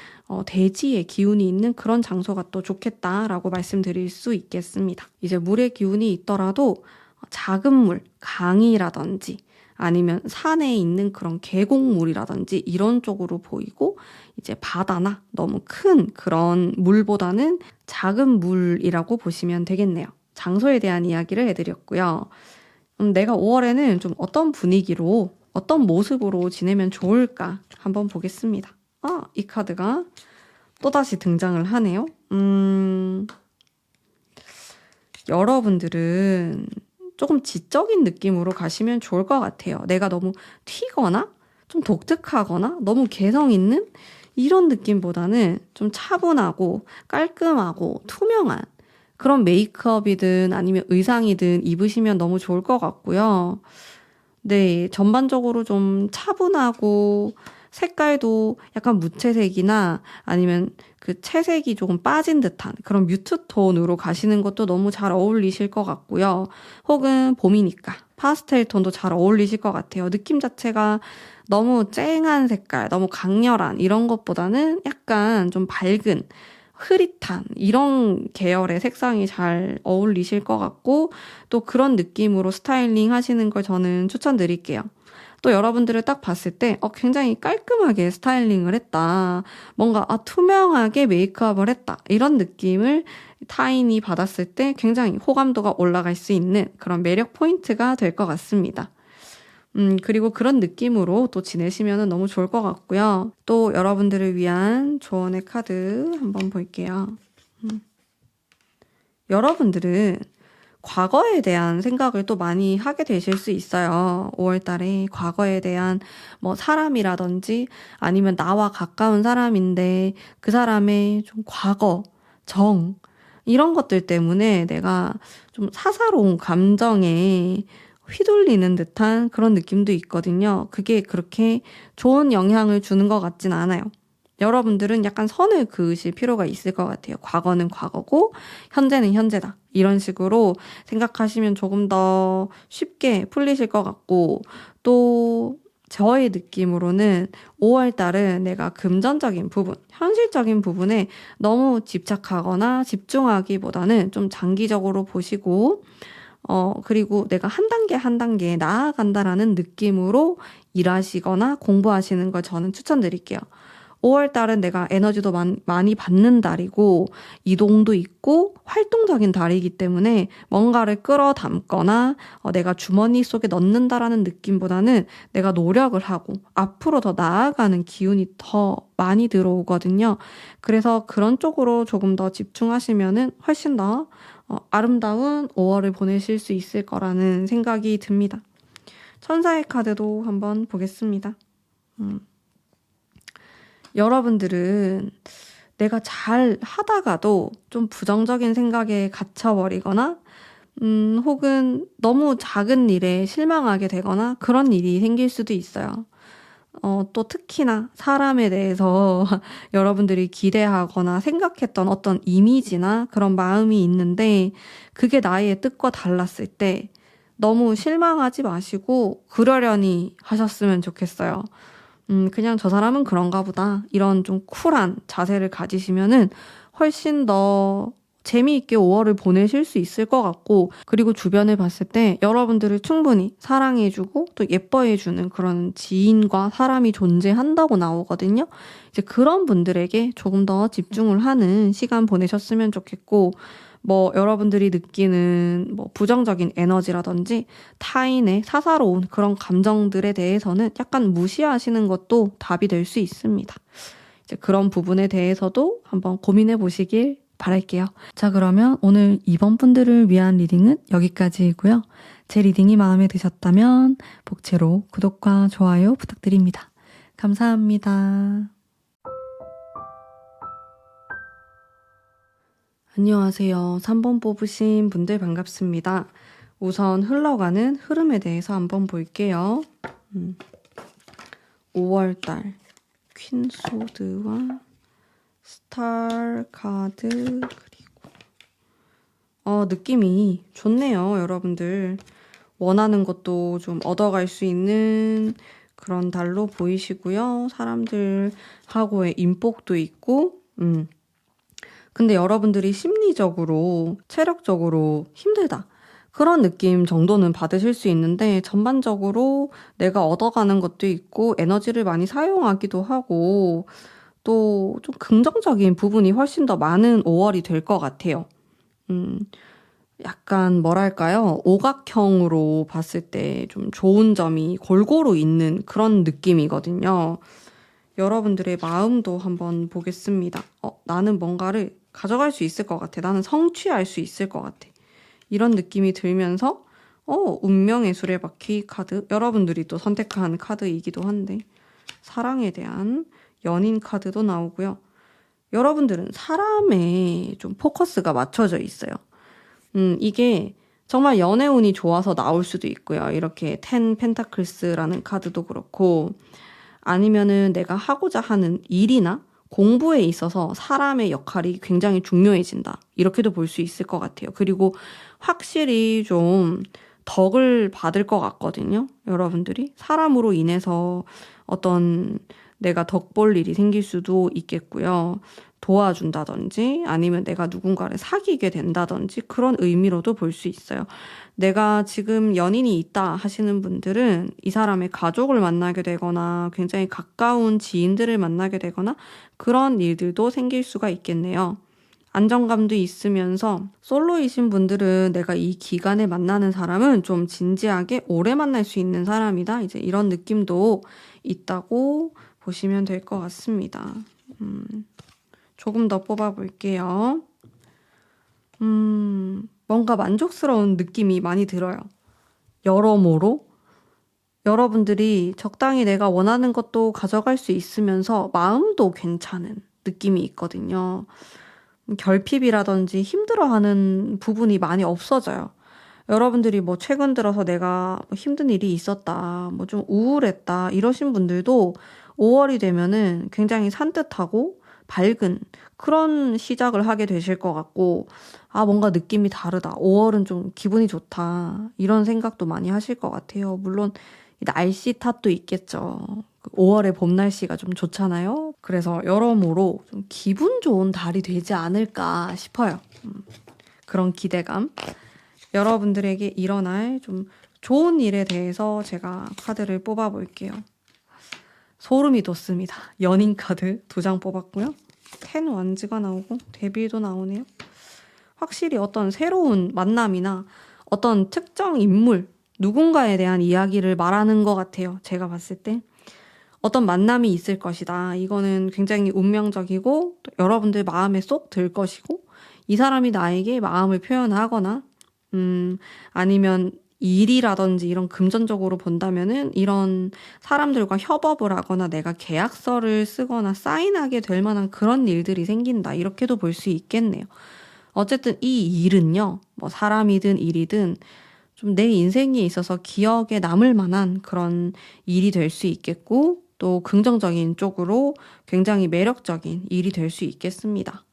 대지의 기운이 있는 그런 장소가 또 좋겠다라고 말씀드릴 수 있겠습니다. 이제 물의 기운이 있더라도 작은 물, 강이라든지 아니면 산에 있는 그런 계곡물이라든지 이런 쪽으로 보이고 이제 바다나 너무 큰 그런 물보다는 작은 물이라고 보시면 되겠네요. 장소에 대한 이야기를 해드렸고요. 내가 5월에는 좀 어떤 분위기로 어떤 모습으로 지내면 좋을까 한번 보겠습니다. 이 카드가 또다시 등장을 하네요. 여러분들은 조금 지적인 느낌으로 가시면 좋을 것 같아요. 내가 너무 튀거나 좀 독특하거나 너무 개성 있는 이런 느낌보다는 좀 차분하고 깔끔하고 투명한 그런 메이크업이든 아니면 의상이든 입으시면 너무 좋을 것 같고요. 네, 전반적으로 좀 차분하고 색깔도 약간 무채색이나 아니면 그 채색이 조금 빠진 듯한 그런 뮤트 톤으로 가시는 것도 너무 잘 어울리실 것 같고요. 혹은 봄이니까 파스텔 톤도 잘 어울리실 것 같아요. 느낌 자체가 너무 쨍한 색깔, 너무 강렬한 이런 것보다는 약간 좀 밝은 흐릿한 이런 계열의 색상이 잘 어울리실 것 같고 또 그런 느낌으로 스타일링 하시는 걸 저는 추천드릴게요. 또 여러분들을 딱 봤을 때 굉장히 깔끔하게 스타일링을 했다. 뭔가 투명하게 메이크업을 했다. 이런 느낌을 타인이 받았을 때 굉장히 호감도가 올라갈 수 있는 그런 매력 포인트가 될 것 같습니다. 그리고 그런 느낌으로 또 지내시면 너무 좋을 것 같고요. 또 여러분들을 위한 조언의 카드 한번 볼게요. 여러분들은 과거에 대한 생각을 또 많이 하게 되실 수 있어요. 5월 달에 과거에 대한 뭐 사람이라든지 아니면 나와 가까운 사람인데 그 사람의 좀 과거, 정, 이런 것들 때문에 내가 좀 사사로운 감정에 휘둘리는 듯한 그런 느낌도 있거든요. 그게 그렇게 좋은 영향을 주는 것 같진 않아요. 여러분들은 약간 선을 그으실 필요가 있을 것 같아요. 과거는 과거고 현재는 현재다. 이런 식으로 생각하시면 조금 더 쉽게 풀리실 것 같고 또 저의 느낌으로는 5월 달은 내가 금전적인 부분, 현실적인 부분에 너무 집착하거나 집중하기보다는 좀 장기적으로 보시고 그리고 내가 한 단계 한 단계 나아간다라는 느낌으로 일하시거나 공부하시는 걸 저는 추천드릴게요. 5월 달은 내가 에너지도 많이 받는 달이고 이동도 있고 활동적인 달이기 때문에 뭔가를 끌어담거나 내가 주머니 속에 넣는다라는 느낌보다는 내가 노력을 하고 앞으로 더 나아가는 기운이 더 많이 들어오거든요. 그래서 그런 쪽으로 조금 더 집중하시면은 훨씬 더 아름다운 5월을 보내실 수 있을 거라는 생각이 듭니다. 천사의 카드도 한번 보겠습니다. 여러분들은 내가 잘 하다가도 좀 부정적인 생각에 갇혀버리거나 혹은 너무 작은 일에 실망하게 되거나 그런 일이 생길 수도 있어요. 또 특히나 사람에 대해서 여러분들이 기대하거나 생각했던 어떤 이미지나 그런 마음이 있는데 그게 나의 뜻과 달랐을 때 너무 실망하지 마시고 그러려니 하셨으면 좋겠어요. 그냥 저 사람은 그런가 보다. 이런 좀 쿨한 자세를 가지시면은 훨씬 더 재미있게 5월을 보내실 수 있을 것 같고, 그리고 주변을 봤을 때 여러분들을 충분히 사랑해주고 또 예뻐해주는 그런 지인과 사람이 존재한다고 나오거든요. 이제 그런 분들에게 조금 더 집중을 하는 시간 보내셨으면 좋겠고, 뭐 여러분들이 느끼는 뭐 부정적인 에너지라든지 타인의 사사로운 그런 감정들에 대해서는 약간 무시하시는 것도 답이 될 수 있습니다. 이제 그런 부분에 대해서도 한번 고민해 보시길 바랄게요. 자, 그러면 오늘 이번 분들을 위한 리딩은 여기까지이고요. 제 리딩이 마음에 드셨다면 복채로 구독과 좋아요 부탁드립니다. 감사합니다. 안녕하세요. 3번 뽑으신 분들 반갑습니다. 우선 흘러가는 흐름에 대해서 한번 볼게요. 5월달 퀸소드와 스타 카드 그리고 느낌이 좋네요. 여러분들 원하는 것도 좀 얻어갈 수 있는 그런 달로 보이시고요. 사람들하고의 인복도 있고 근데 여러분들이 심리적으로, 체력적으로 힘들다. 그런 느낌 정도는 받으실 수 있는데 전반적으로 내가 얻어가는 것도 있고 에너지를 많이 사용하기도 하고 또 좀 긍정적인 부분이 훨씬 더 많은 5월이 될 것 같아요. 약간 뭐랄까요? 오각형으로 봤을 때 좀 좋은 점이 골고루 있는 그런 느낌이거든요. 여러분들의 마음도 한번 보겠습니다. 나는 뭔가를 가져갈 수 있을 것 같아. 나는 성취할 수 있을 것 같아. 이런 느낌이 들면서 운명의 수레바퀴 카드, 여러분들이 또 선택한 카드이기도 한데 사랑에 대한 연인 카드도 나오고요. 여러분들은 사람에 좀 포커스가 맞춰져 있어요. 이게 정말 연애운이 좋아서 나올 수도 있고요. 이렇게 텐 펜타클스라는 카드도 그렇고, 아니면은 내가 하고자 하는 일이나 공부에 있어서 사람의 역할이 굉장히 중요해진다. 이렇게도 볼 수 있을 것 같아요. 그리고 확실히 좀 덕을 받을 것 같거든요. 여러분들이 사람으로 인해서 어떤 내가 덕 볼 일이 생길 수도 있겠고요. 도와준다든지 아니면 내가 누군가를 사귀게 된다든지 그런 의미로도 볼 수 있어요. 내가 지금 연인이 있다 하시는 분들은 이 사람의 가족을 만나게 되거나 굉장히 가까운 지인들을 만나게 되거나 그런 일들도 생길 수가 있겠네요. 안정감도 있으면서 솔로이신 분들은 내가 이 기간에 만나는 사람은 좀 진지하게 오래 만날 수 있는 사람이다. 이제 이런 느낌도 있다고 보시면 될 것 같습니다. 조금 더 뽑아볼게요. 뭔가 만족스러운 느낌이 많이 들어요. 여러모로 여러분들이 적당히 내가 원하는 것도 가져갈 수 있으면서 마음도 괜찮은 느낌이 있거든요. 결핍이라든지 힘들어하는 부분이 많이 없어져요. 여러분들이 뭐 최근 들어서 내가 뭐 힘든 일이 있었다, 뭐 좀 우울했다 이러신 분들도 5월이 되면은 굉장히 산뜻하고 밝은 그런 시작을 하게 되실 것 같고, 아, 뭔가 느낌이 다르다. 5월은 좀 기분이 좋다. 이런 생각도 많이 하실 것 같아요. 물론 날씨 탓도 있겠죠. 5월의 봄 날씨가 좀 좋잖아요. 그래서 여러모로 좀 기분 좋은 달이 되지 않을까 싶어요. 그런 기대감. 여러분들에게 일어날 좀 좋은 일에 대해서 제가 카드를 뽑아볼게요. 소름이 돋습니다. 연인 카드 2장 뽑았고요. 텐 완즈가 나오고 데빌도 나오네요. 확실히 어떤 새로운 만남이나 어떤 특정 인물, 누군가에 대한 이야기를 말하는 것 같아요. 제가 봤을 때. 어떤 만남이 있을 것이다. 이거는 굉장히 운명적이고 여러분들 마음에 쏙 들 것이고 이 사람이 나에게 마음을 표현하거나 아니면 일이라든지 이런 금전적으로 본다면은 이런 사람들과 협업을 하거나 내가 계약서를 쓰거나 사인하게 될 만한 그런 일들이 생긴다. 이렇게도 볼 수 있겠네요. 어쨌든 이 일은요, 뭐 사람이든 일이든 좀 내 인생에 있어서 기억에 남을 만한 그런 일이 될 수 있겠고, 또 긍정적인 쪽으로 굉장히 매력적인 일이 될 수 있겠습니다.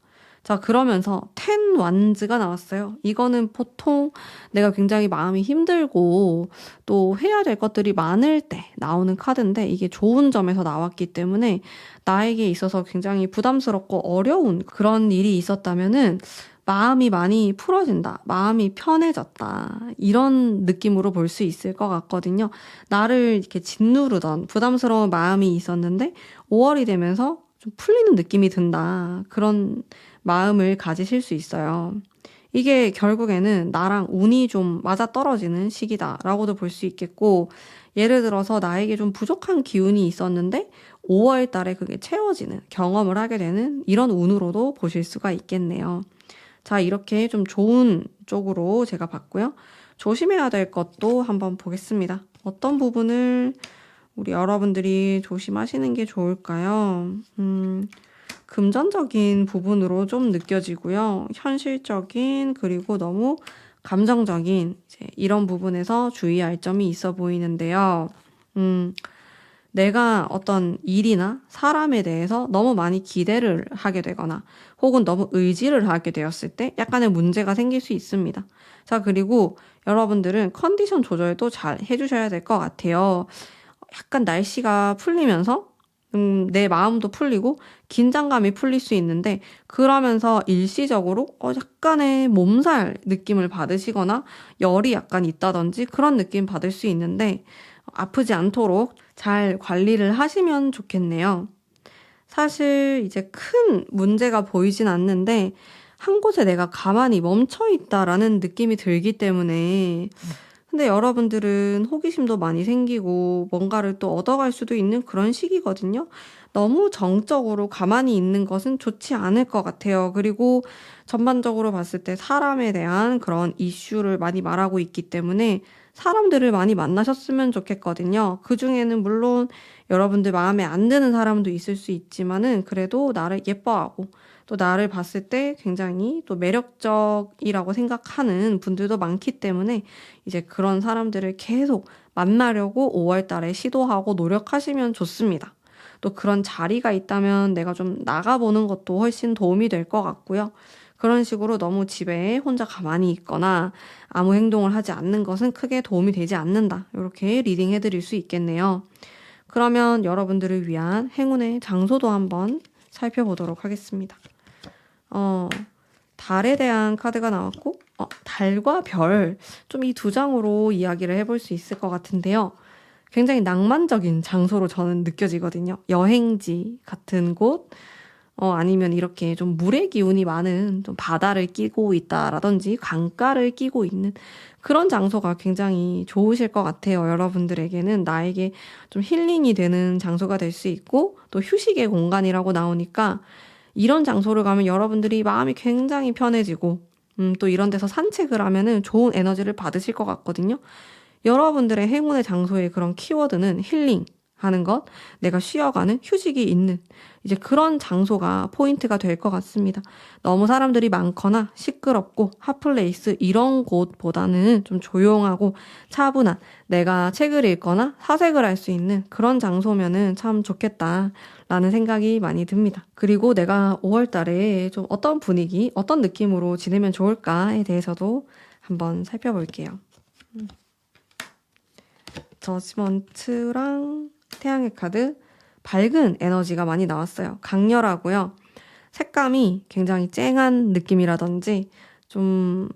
자, 그러면서 텐 완즈가 나왔어요. 이거는 보통 내가 굉장히 마음이 힘들고 또 해야 될 것들이 많을 때 나오는 카드인데, 이게 좋은 점에서 나왔기 때문에 나에게 있어서 굉장히 부담스럽고 어려운 그런 일이 있었다면은 마음이 많이 풀어진다. 마음이 편해졌다. 이런 느낌으로 볼 수 있을 것 같거든요. 나를 이렇게 짓누르던 부담스러운 마음이 있었는데 5월이 되면서 좀 풀리는 느낌이 든다. 그런 마음을 가지실 수 있어요. 이게 결국에는 나랑 운이 좀 맞아떨어지는 시기다라고도 볼 수 있겠고, 예를 들어서 나에게 좀 부족한 기운이 있었는데 5월 달에 그게 채워지는 경험을 하게 되는 이런 운으로도 보실 수가 있겠네요. 자, 이렇게 좀 좋은 쪽으로 제가 봤고요. 조심해야 될 것도 한번 보겠습니다. 어떤 부분을 우리 여러분들이 조심하시는 게 좋을까요? 금전적인 부분으로 좀 느껴지고요. 현실적인 그리고 너무 감정적인 이제 이런 부분에서 주의할 점이 있어 보이는데요. 내가 어떤 일이나 사람에 대해서 너무 많이 기대를 하게 되거나 혹은 너무 의지를 하게 되었을 때 약간의 문제가 생길 수 있습니다. 자, 그리고 여러분들은 컨디션 조절도 잘 해주셔야 될 것 같아요. 약간 날씨가 풀리면서 내 마음도 풀리고 긴장감이 풀릴 수 있는데, 그러면서 일시적으로 약간의 몸살 느낌을 받으시거나 열이 약간 있다든지 그런 느낌 받을 수 있는데, 아프지 않도록 잘 관리를 하시면 좋겠네요. 사실 이제 큰 문제가 보이진 않는데 한 곳에 내가 가만히 멈춰 있다라는 느낌이 들기 때문에 근데 여러분들은 호기심도 많이 생기고 뭔가를 또 얻어갈 수도 있는 그런 시기거든요. 너무 정적으로 가만히 있는 것은 좋지 않을 것 같아요. 그리고 전반적으로 봤을 때 사람에 대한 그런 이슈를 많이 말하고 있기 때문에 사람들을 많이 만나셨으면 좋겠거든요. 그중에는 물론 여러분들 마음에 안 드는 사람도 있을 수 있지만은 그래도 나를 예뻐하고 또 나를 봤을 때 굉장히 또 매력적이라고 생각하는 분들도 많기 때문에 이제 그런 사람들을 계속 만나려고 5월 달에 시도하고 노력하시면 좋습니다. 또 그런 자리가 있다면 내가 좀 나가보는 것도 훨씬 도움이 될 것 같고요. 그런 식으로 너무 집에 혼자 가만히 있거나 아무 행동을 하지 않는 것은 크게 도움이 되지 않는다. 이렇게 리딩 해드릴 수 있겠네요. 그러면 여러분들을 위한 행운의 장소도 한번 살펴보도록 하겠습니다. 달에 대한 카드가 나왔고, 달과 별, 좀 이 두 장으로 이야기를 해볼 수 있을 것 같은데요. 굉장히 낭만적인 장소로 저는 느껴지거든요. 여행지 같은 곳, 아니면 이렇게 좀 물의 기운이 많은 좀 바다를 끼고 있다라든지 강가를 끼고 있는 그런 장소가 굉장히 좋으실 것 같아요. 여러분들에게는 나에게 좀 힐링이 되는 장소가 될 수 있고 또 휴식의 공간이라고 나오니까 이런 장소를 가면 여러분들이 마음이 굉장히 편해지고 또 이런 데서 산책을 하면은 좋은 에너지를 받으실 것 같거든요. 여러분들의 행운의 장소의 그런 키워드는 힐링 하는 것, 내가 쉬어가는 휴식이 있는 이제 그런 장소가 포인트가 될 것 같습니다. 너무 사람들이 많거나 시끄럽고 핫플레이스 이런 곳보다는 좀 조용하고 차분한 내가 책을 읽거나 사색을 할 수 있는 그런 장소면은 참 좋겠다라는 생각이 많이 듭니다. 그리고 내가 5월 달에 좀 어떤 분위기, 어떤 느낌으로 지내면 좋을까에 대해서도 한번 살펴볼게요. 저지먼트랑 태양의 카드, 밝은 에너지가 많이 나왔어요. 강렬하고요. 색감이 굉장히 쨍한 느낌이라든지 좀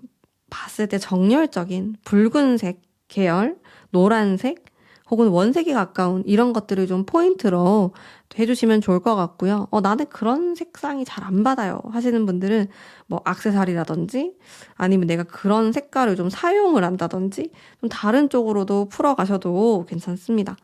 봤을 때 정열적인 붉은색 계열, 노란색 혹은 원색이 가까운 이런 것들을 좀 포인트로 해주시면 좋을 것 같고요. 나는 그런 색상이 잘 안 받아요 하시는 분들은 뭐 액세서리라든지 아니면 내가 그런 색깔을 좀 사용을 한다든지 좀 다른 쪽으로도 풀어가셔도 괜찮습니다.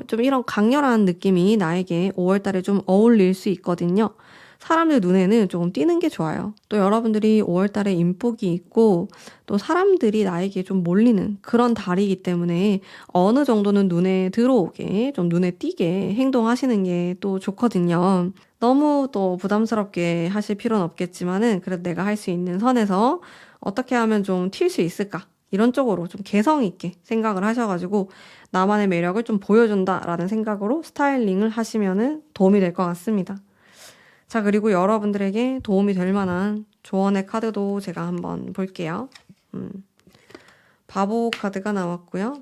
좀 이런 강렬한 느낌이 나에게 5월 달에 좀 어울릴 수 있거든요. 사람들 눈에는 조금 띄는 게 좋아요. 또 여러분들이 5월 달에 인복이 있고 또 사람들이 나에게 좀 몰리는 그런 달이기 때문에 어느 정도는 눈에 들어오게 좀 눈에 띄게 행동하시는 게 또 좋거든요. 너무 또 부담스럽게 하실 필요는 없겠지만은 그래도 내가 할 수 있는 선에서 어떻게 하면 좀 튈 수 있을까? 이런 쪽으로 좀 개성 있게 생각을 하셔가지고 나만의 매력을 좀 보여준다라는 생각으로 스타일링을 하시면은 도움이 될 것 같습니다. 자, 그리고 여러분들에게 도움이 될 만한 조언의 카드도 제가 한번 볼게요. 바보 카드가 나왔고요.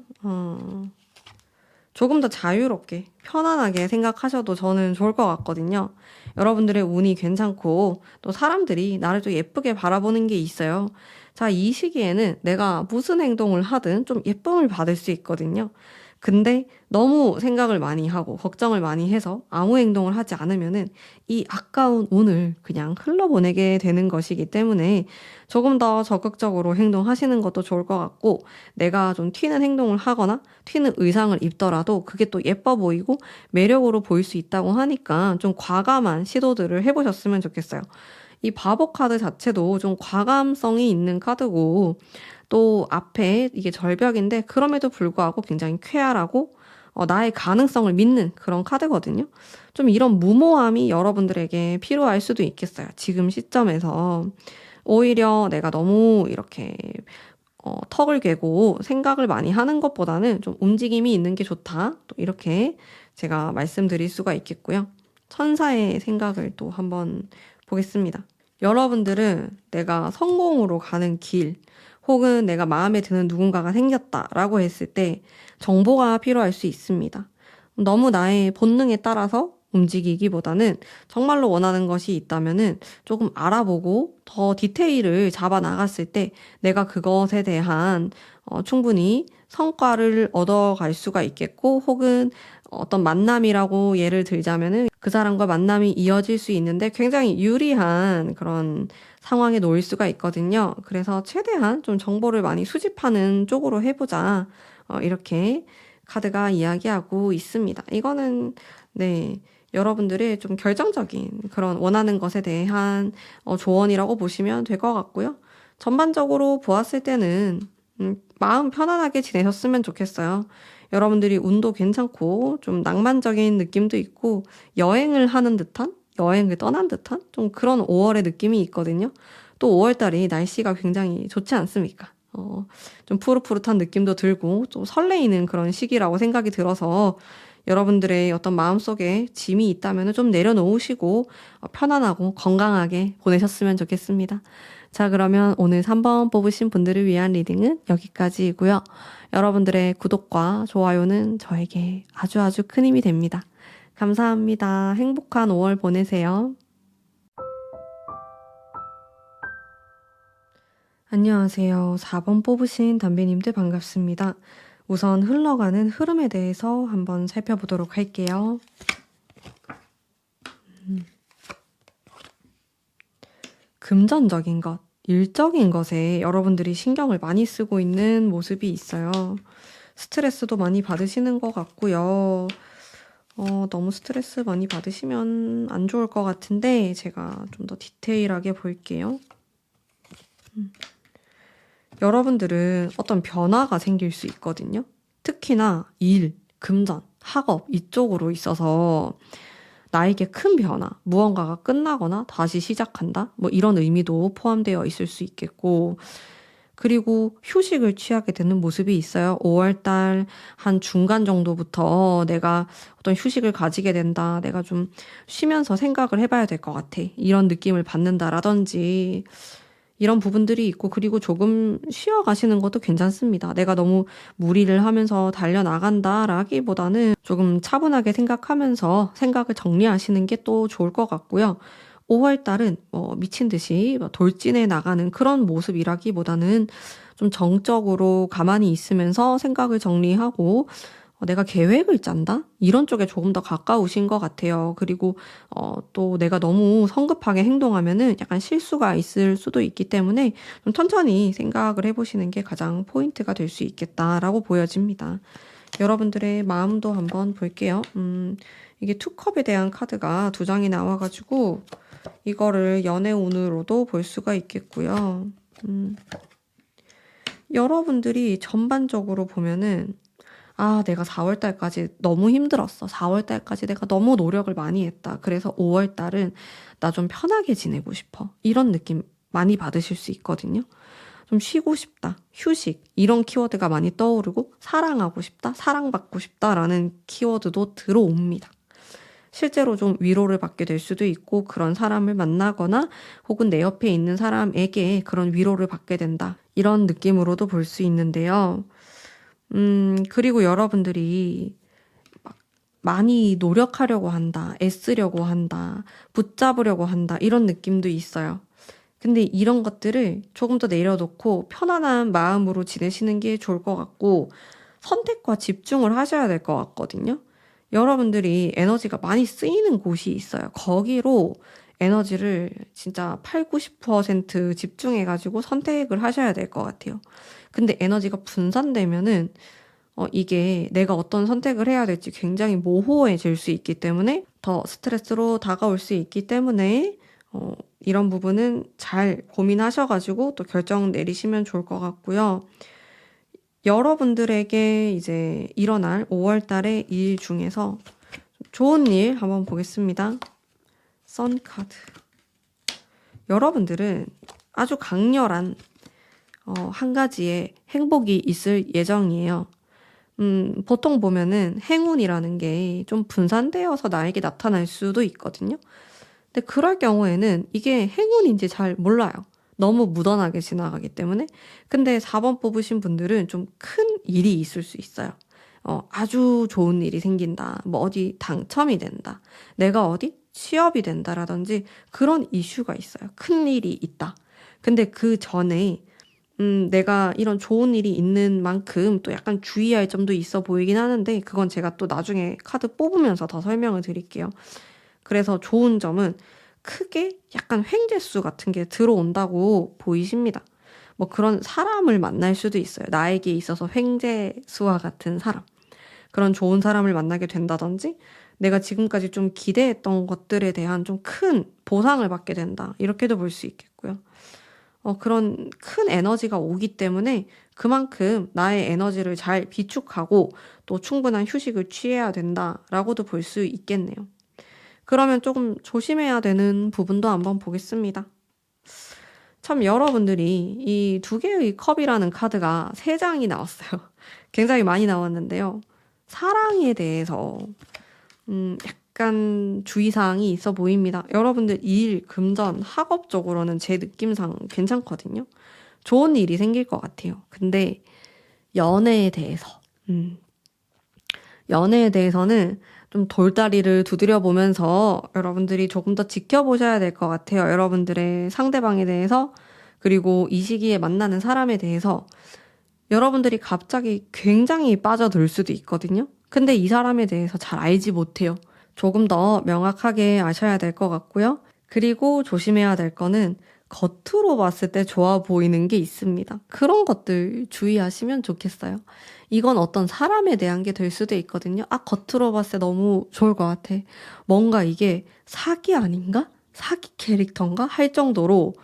조금 더 자유롭게 편안하게 생각하셔도 저는 좋을 것 같거든요. 여러분들의 운이 괜찮고 또 사람들이 나를 좀 예쁘게 바라보는 게 있어요. 자, 이 시기에는 내가 무슨 행동을 하든 좀 예쁨을 받을 수 있거든요. 근데 너무 생각을 많이 하고 걱정을 많이 해서 아무 행동을 하지 않으면은 이 아까운 운을 그냥 흘러보내게 되는 것이기 때문에 조금 더 적극적으로 행동하시는 것도 좋을 것 같고 내가 좀 튀는 행동을 하거나 튀는 의상을 입더라도 그게 또 예뻐 보이고 매력으로 보일 수 있다고 하니까 좀 과감한 시도들을 해보셨으면 좋겠어요. 이 바보 카드 자체도 좀 과감성이 있는 카드고 또 앞에 이게 절벽인데 그럼에도 불구하고 굉장히 쾌활하고 나의 가능성을 믿는 그런 카드거든요. 좀 이런 무모함이 여러분들에게 필요할 수도 있겠어요. 지금 시점에서 오히려 내가 너무 이렇게 턱을 괴고 생각을 많이 하는 것보다는 좀 움직임이 있는 게 좋다. 또 이렇게 제가 말씀드릴 수가 있겠고요. 천사의 생각을 또 한번 보겠습니다. 여러분들은 내가 성공으로 가는 길 혹은 내가 마음에 드는 누군가가 생겼다라고 했을 때 정보가 필요할 수 있습니다. 너무 나의 본능에 따라서 움직이기보다는 정말로 원하는 것이 있다면은 조금 알아보고 더 디테일을 잡아 나갔을 때 내가 그것에 대한 충분히 성과를 얻어갈 수가 있겠고 혹은 어떤 만남이라고 예를 들자면은 그 사람과 만남이 이어질 수 있는데 굉장히 유리한 그런 상황에 놓일 수가 있거든요. 그래서 최대한 좀 정보를 많이 수집하는 쪽으로 해보자. 이렇게 카드가 이야기하고 있습니다. 이거는, 네, 여러분들의 좀 결정적인 그런 원하는 것에 대한 조언이라고 보시면 될 것 같고요. 전반적으로 보았을 때는 마음 편안하게 지내셨으면 좋겠어요. 여러분들이 운도 괜찮고 좀 낭만적인 느낌도 있고 여행을 하는 듯한 여행을 떠난 듯한 좀 그런 5월의 느낌이 있거든요. 또 5월 달이 날씨가 굉장히 좋지 않습니까? 좀 푸릇푸릇한 느낌도 들고 좀 설레이는 그런 시기라고 생각이 들어서 여러분들의 어떤 마음속에 짐이 있다면 좀 내려놓으시고 편안하고 건강하게 보내셨으면 좋겠습니다. 자, 그러면 오늘 3번 뽑으신 분들을 위한 리딩은 여기까지이고요. 여러분들의 구독과 좋아요는 저에게 아주 큰 힘이 됩니다. 감사합니다. 행복한 5월 보내세요. 안녕하세요. 4번 뽑으신 담비님들 반갑습니다. 우선 흘러가는 흐름에 대해서 한번 살펴보도록 할게요. 금전적인 것, 일적인 것에 여러분들이 신경을 많이 쓰고 있는 모습이 있어요. 스트레스도 많이 받으시는 것 같고요. 너무 스트레스 많이 받으시면 안 좋을 것 같은데 제가 좀 더 디테일하게 볼게요. 여러분들은 어떤 변화가 생길 수 있거든요. 특히나 일, 금전, 학업 이쪽으로 있어서 나에게 큰 변화, 무언가가 끝나거나 다시 시작한다? 뭐 이런 의미도 포함되어 있을 수 있겠고, 그리고 휴식을 취하게 되는 모습이 있어요. 5월달 한 중간 정도부터 내가 어떤 휴식을 가지게 된다. 내가 좀 쉬면서 생각을 해봐야 될 것 같아. 이런 느낌을 받는다라든지 이런 부분들이 있고, 그리고 조금 쉬어가시는 것도 괜찮습니다. 내가 너무 무리를 하면서 달려나간다라기보다는 조금 차분하게 생각하면서 생각을 정리하시는 게 또 좋을 것 같고요. 5월달은 미친 듯이 돌진해 나가는 그런 모습이라기보다는 좀 정적으로 가만히 있으면서 생각을 정리하고 내가 계획을 짠다? 이런 쪽에 조금 더 가까우신 것 같아요. 그리고 또 내가 너무 성급하게 행동하면은 약간 실수가 있을 수도 있기 때문에 좀 천천히 생각을 해보시는 게 가장 포인트가 될 수 있겠다라고 보여집니다. 여러분들의 마음도 한번 볼게요. 이게 투컵에 대한 카드가 2장이 나와가지고 이거를 연애운으로도 볼 수가 있겠고요. 여러분들이 전반적으로 보면은 내가 4월달까지 너무 힘들었어. 4월달까지 내가 너무 노력을 많이 했다. 그래서 5월달은 나 좀 편하게 지내고 싶어. 이런 느낌 많이 받으실 수 있거든요. 좀 쉬고 싶다. 휴식. 이런 키워드가 많이 떠오르고 사랑하고 싶다. 사랑받고 싶다라는 키워드도 들어옵니다. 실제로 좀 위로를 받게 될 수도 있고 그런 사람을 만나거나 혹은 내 옆에 있는 사람에게 그런 위로를 받게 된다. 이런 느낌으로도 볼 수 있는데요. 그리고 여러분들이 많이 노력하려고 한다, 애쓰려고 한다, 붙잡으려고 한다, 이런 느낌도 있어요. 근데 이런 것들을 조금 더 내려놓고 편안한 마음으로 지내시는 게 좋을 것 같고, 선택과 집중을 하셔야 될 것 같거든요. 여러분들이 에너지가 많이 쓰이는 곳이 있어요. 거기로 에너지를 진짜 8, 90% 집중해가지고 선택을 하셔야 될 것 같아요. 근데 에너지가 분산되면은 이게 내가 어떤 선택을 해야 될지 굉장히 모호해질 수 있기 때문에 더 스트레스로 다가올 수 있기 때문에 이런 부분은 잘 고민하셔가지고 또 결정 내리시면 좋을 것 같고요. 여러분들에게 이제 일어날 5월 달의 일 중에서 좋은 일 한번 보겠습니다. 선 카드. 여러분들은 아주 강렬한 한 가지의 행복이 있을 예정이에요. 보통 보면은 행운이라는 게 좀 분산되어서 나에게 나타날 수도 있거든요. 근데 그럴 경우에는 이게 행운인지 잘 몰라요. 너무 무던하게 지나가기 때문에. 근데 4번 뽑으신 분들은 좀 큰 일이 있을 수 있어요. 아주 좋은 일이 생긴다. 뭐 어디 당첨이 된다. 내가 어디 취업이 된다라든지 그런 이슈가 있어요. 큰 일이 있다. 근데 그 전에 내가 이런 좋은 일이 있는 만큼 또 약간 주의할 점도 있어 보이긴 하는데 그건 제가 또 나중에 카드 뽑으면서 더 설명을 드릴게요. 그래서 좋은 점은 크게 약간 횡재수 같은 게 들어온다고 보이십니다. 뭐 그런 사람을 만날 수도 있어요. 나에게 있어서 횡재수와 같은 사람. 그런 좋은 사람을 만나게 된다든지 내가 지금까지 좀 기대했던 것들에 대한 좀 큰 보상을 받게 된다. 이렇게도 볼 수 있겠고요. 그런 큰 에너지가 오기 때문에 그만큼 나의 에너지를 잘 비축하고 또 충분한 휴식을 취해야 된다라고도 볼 수 있겠네요. 그러면 조금 조심해야 되는 부분도 한번 보겠습니다. 참 여러분들이 이 두 개의 컵이라는 카드가 세 장이 나왔어요. 굉장히 많이 나왔는데요. 사랑에 대해서 약간 주의사항이 있어 보입니다. 여러분들 일, 금전, 학업적으로는 제 느낌상 괜찮거든요. 좋은 일이 생길 것 같아요. 근데 연애에 대해서는 좀 돌다리를 두드려 보면서 여러분들이 조금 더 지켜보셔야 될 것 같아요. 여러분들의 상대방에 대해서, 그리고 이 시기에 만나는 사람에 대해서 여러분들이 갑자기 굉장히 빠져들 수도 있거든요. 근데 이 사람에 대해서 잘 알지 못해요. 조금 더 명확하게 아셔야 될 것 같고요. 그리고 조심해야 될 거는 겉으로 봤을 때 좋아 보이는 게 있습니다. 그런 것들 주의하시면 좋겠어요. 이건 어떤 사람에 대한 게 될 수도 있거든요. 겉으로 봤을 때 너무 좋을 것 같아. 뭔가 이게 사기 아닌가? 사기 캐릭터인가? 할 정도로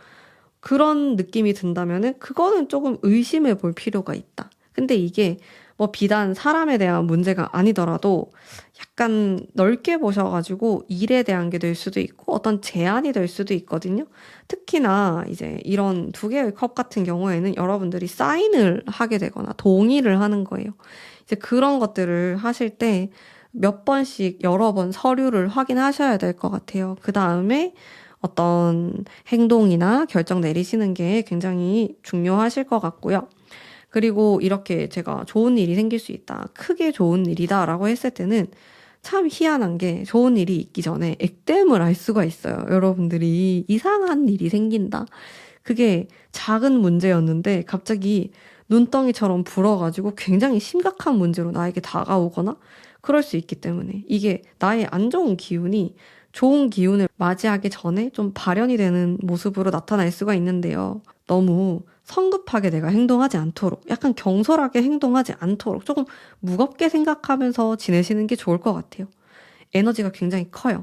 그런 느낌이 든다면은 그거는 조금 의심해 볼 필요가 있다. 근데 이게 뭐 비단 사람에 대한 문제가 아니더라도 약간 넓게 보셔가지고 일에 대한 게 될 수도 있고 어떤 제안이 될 수도 있거든요. 특히나 이제 이런 두 개의 컵 같은 경우에는 여러분들이 사인을 하게 되거나 동의를 하는 거예요. 이제 그런 것들을 하실 때 몇 번씩 여러 번 서류를 확인하셔야 될 것 같아요. 그 다음에 어떤 행동이나 결정 내리시는 게 굉장히 중요하실 것 같고요. 그리고 이렇게 제가 좋은 일이 생길 수 있다, 크게 좋은 일이다 라고 했을 때는 참 희한한 게 좋은 일이 있기 전에 액땜을 알 수가 있어요. 여러분들이 이상한 일이 생긴다. 그게 작은 문제였는데 갑자기 눈덩이처럼 불어가지고 굉장히 심각한 문제로 나에게 다가오거나 그럴 수 있기 때문에 이게 나의 안 좋은 기운이 좋은 기운을 맞이하기 전에 좀 발현이 되는 모습으로 나타날 수가 있는데요. 너무 성급하게 내가 행동하지 않도록, 약간 경솔하게 행동하지 않도록 조금 무겁게 생각하면서 지내시는 게 좋을 것 같아요. 에너지가 굉장히 커요.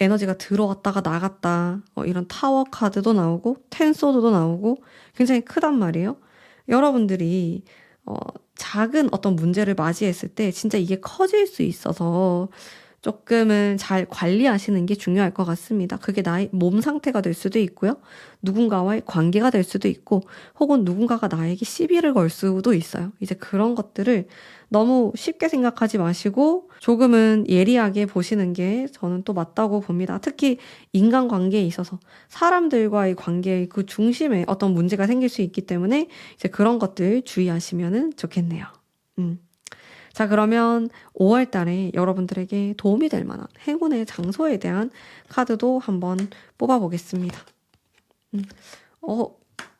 에너지가 들어왔다가 나갔다, 이런 타워 카드도 나오고 텐소드도 나오고 굉장히 크단 말이에요. 여러분들이 작은 어떤 문제를 맞이했을 때 진짜 이게 커질 수 있어서 조금은 잘 관리하시는 게 중요할 것 같습니다. 그게 나의 몸 상태가 될 수도 있고요. 누군가와의 관계가 될 수도 있고, 혹은 누군가가 나에게 시비를 걸 수도 있어요. 이제 그런 것들을 너무 쉽게 생각하지 마시고 조금은 예리하게 보시는 게 저는 또 맞다고 봅니다. 특히 인간관계에 있어서 사람들과의 관계의 그 중심에 어떤 문제가 생길 수 있기 때문에 이제 그런 것들 주의하시면 좋겠네요. 자, 그러면 5월 달에 여러분들에게 도움이 될 만한 행운의 장소에 대한 카드도 한번 뽑아보겠습니다.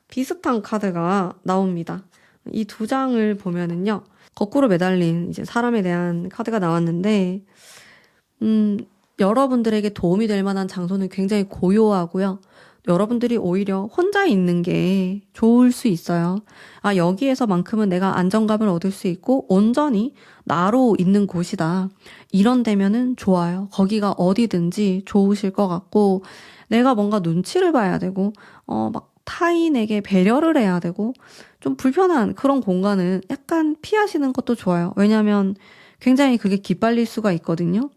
비슷한 카드가 나옵니다. 이 두 장을 보면은요, 거꾸로 매달린 이제 사람에 대한 카드가 나왔는데, 여러분들에게 도움이 될 만한 장소는 굉장히 고요하고요. 여러분들이 오히려 혼자 있는 게 좋을 수 있어요. 여기에서만큼은 내가 안정감을 얻을 수 있고 온전히 나로 있는 곳이다. 이런 데면은 좋아요. 거기가 어디든지 좋으실 것 같고, 내가 뭔가 눈치를 봐야 되고, 막 타인에게 배려를 해야 되고, 좀 불편한 그런 공간은 약간 피하시는 것도 좋아요. 왜냐면 굉장히 그게 기빨릴 수가 있거든요.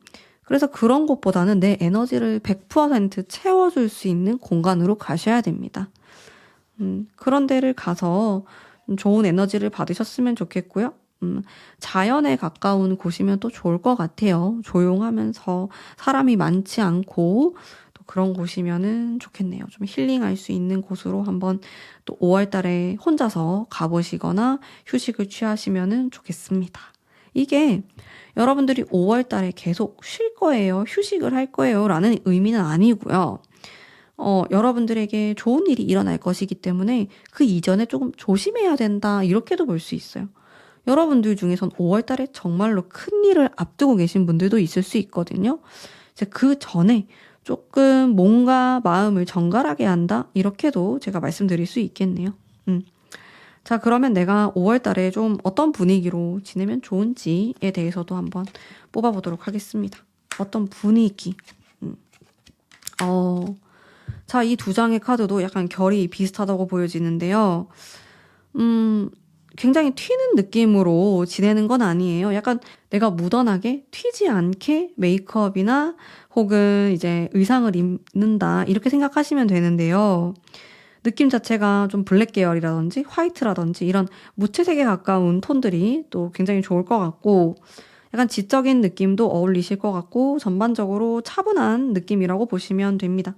그래서 그런 곳보다는 내 에너지를 100% 채워줄 수 있는 공간으로 가셔야 됩니다. 그런 데를 가서 좋은 에너지를 받으셨으면 좋겠고요. 자연에 가까운 곳이면 또 좋을 것 같아요. 조용하면서 사람이 많지 않고 또 그런 곳이면은 좋겠네요. 좀 힐링할 수 있는 곳으로 한번 또 5월 달에 혼자서 가보시거나 휴식을 취하시면은 좋겠습니다. 이게 여러분들이 5월 달에 계속 쉴 거예요, 휴식을 할 거예요 라는 의미는 아니고요. 여러분들에게 좋은 일이 일어날 것이기 때문에 그 이전에 조금 조심해야 된다, 이렇게도 볼 수 있어요. 여러분들 중에선 5월 달에 정말로 큰 일을 앞두고 계신 분들도 있을 수 있거든요. 이제 그 전에 조금 뭔가 마음을 정갈하게 한다? 이렇게도 제가 말씀드릴 수 있겠네요. 자, 그러면 내가 5월 달에 좀 어떤 분위기로 지내면 좋은지에 대해서도 한번 뽑아보도록 하겠습니다. 어떤 분위기. 자, 이 두 장의 카드도 약간 결이 비슷하다고 보여지는데요. 굉장히 튀는 느낌으로 지내는 건 아니에요. 약간 내가 무던하게 튀지 않게 메이크업이나 혹은 이제 의상을 입는다. 이렇게 생각하시면 되는데요. 느낌 자체가 좀 블랙 계열이라든지 화이트라든지 이런 무채색에 가까운 톤들이 또 굉장히 좋을 것 같고 약간 지적인 느낌도 어울리실 것 같고 전반적으로 차분한 느낌이라고 보시면 됩니다.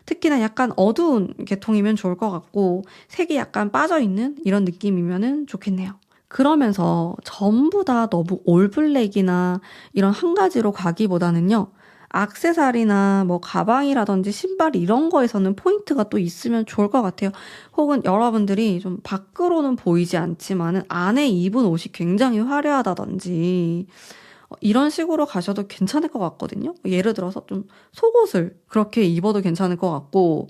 특히나 약간 어두운 계통이면 좋을 것 같고 색이 약간 빠져있는 이런 느낌이면 좋겠네요. 그러면서 전부 다 너무 올블랙이나 이런 한 가지로 가기보다는요. 액세서리나 뭐 가방이라든지 신발 이런 거에서는 포인트가 또 있으면 좋을 것 같아요. 혹은 여러분들이 좀 밖으로는 보이지 않지만은 안에 입은 옷이 굉장히 화려하다든지 이런 식으로 가셔도 괜찮을 것 같거든요. 예를 들어서 좀 속옷을 그렇게 입어도 괜찮을 것 같고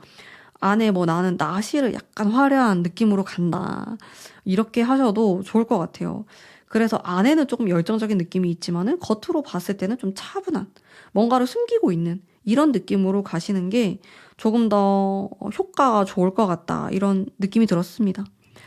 안에 뭐 나는 나시를 약간 화려한 느낌으로 간다. 이렇게 하셔도 좋을 것 같아요. 그래서 안에는 조금 열정적인 느낌이 있지만은 겉으로 봤을 때는 좀 차분한 뭔가를 숨기고 있는 이런 느낌으로 가시는 게 조금 더 효과가 좋을 것 같다. 이런 느낌이 들었습니다.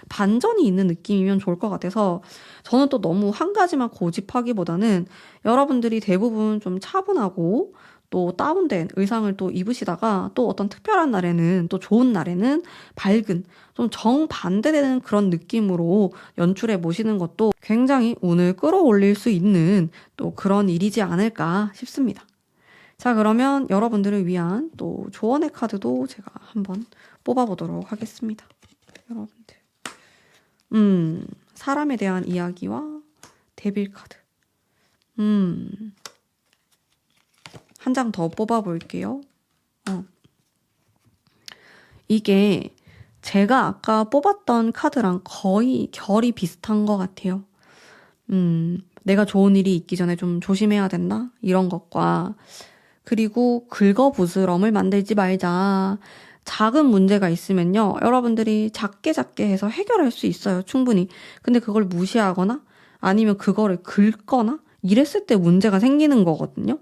반전이 있는 느낌이면 좋을 것 같아서 저는 또 너무 한 가지만 고집하기보다는 여러분들이 대부분 좀 차분하고 또 다운된 의상을 또 입으시다가 또 어떤 특별한 날에는 또 좋은 날에는 밝은 좀 정반대되는 그런 느낌으로 연출해 보시는 것도 굉장히 운을 끌어올릴 수 있는 또 그런 일이지 않을까 싶습니다. 자, 그러면 여러분들을 위한 또 조언의 카드도 제가 한번 뽑아보도록 하겠습니다. 여러분들. 사람에 대한 이야기와 데빌 카드. 한 장 더 뽑아볼게요. 이게 제가 아까 뽑았던 카드랑 거의 결이 비슷한 것 같아요. 내가 좋은 일이 있기 전에 좀 조심해야 된다? 이런 것과 그리고 긁어부스럼을 만들지 말자. 작은 문제가 있으면요. 여러분들이 작게 해서 해결할 수 있어요. 충분히. 근데 그걸 무시하거나 아니면 그거를 긁거나 이랬을 때 문제가 생기는 거거든요.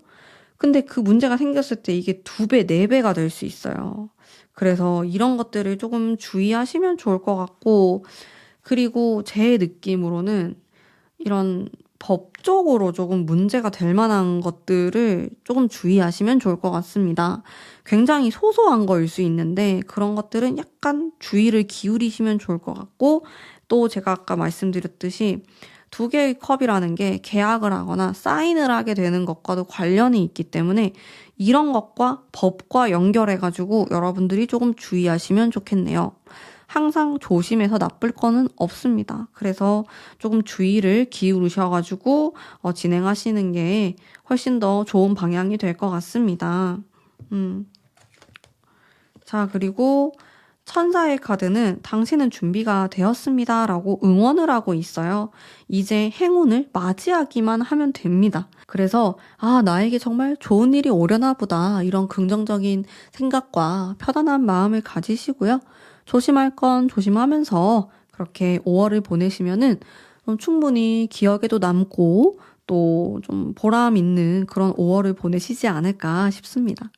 근데 그 문제가 생겼을 때 이게 2배, 4배가 될 수 있어요. 그래서 이런 것들을 조금 주의하시면 좋을 것 같고, 그리고 제 느낌으로는 이런 법적으로 조금 문제가 될 만한 것들을 조금 주의하시면 좋을 것 같습니다. 굉장히 소소한 거일 수 있는데 그런 것들은 약간 주의를 기울이시면 좋을 것 같고 또 제가 아까 말씀드렸듯이 2개의 컵이라는 게 계약을 하거나 사인을 하게 되는 것과도 관련이 있기 때문에 이런 것과 법과 연결해가지고 여러분들이 조금 주의하시면 좋겠네요. 항상 조심해서 나쁠 거는 없습니다. 그래서 조금 주의를 기울이셔가지고 진행하시는 게 훨씬 더 좋은 방향이 될 것 같습니다. 자, 그리고 천사의 카드는 당신은 준비가 되었습니다 라고 응원을 하고 있어요. 이제 행운을 맞이하기만 하면 됩니다. 그래서 나에게 정말 좋은 일이 오려나 보다 이런 긍정적인 생각과 편안한 마음을 가지시고요. 조심할 건 조심하면서 그렇게 5월을 보내시면은 충분히 기억에도 남고 또 좀 보람 있는 그런 5월을 보내시지 않을까 싶습니다.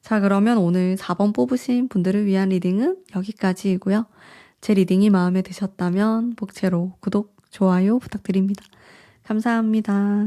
자, 그러면 오늘 4번 뽑으신 분들을 위한 리딩은 여기까지이고요. 제 리딩이 마음에 드셨다면 복채로 구독, 좋아요 부탁드립니다. 감사합니다.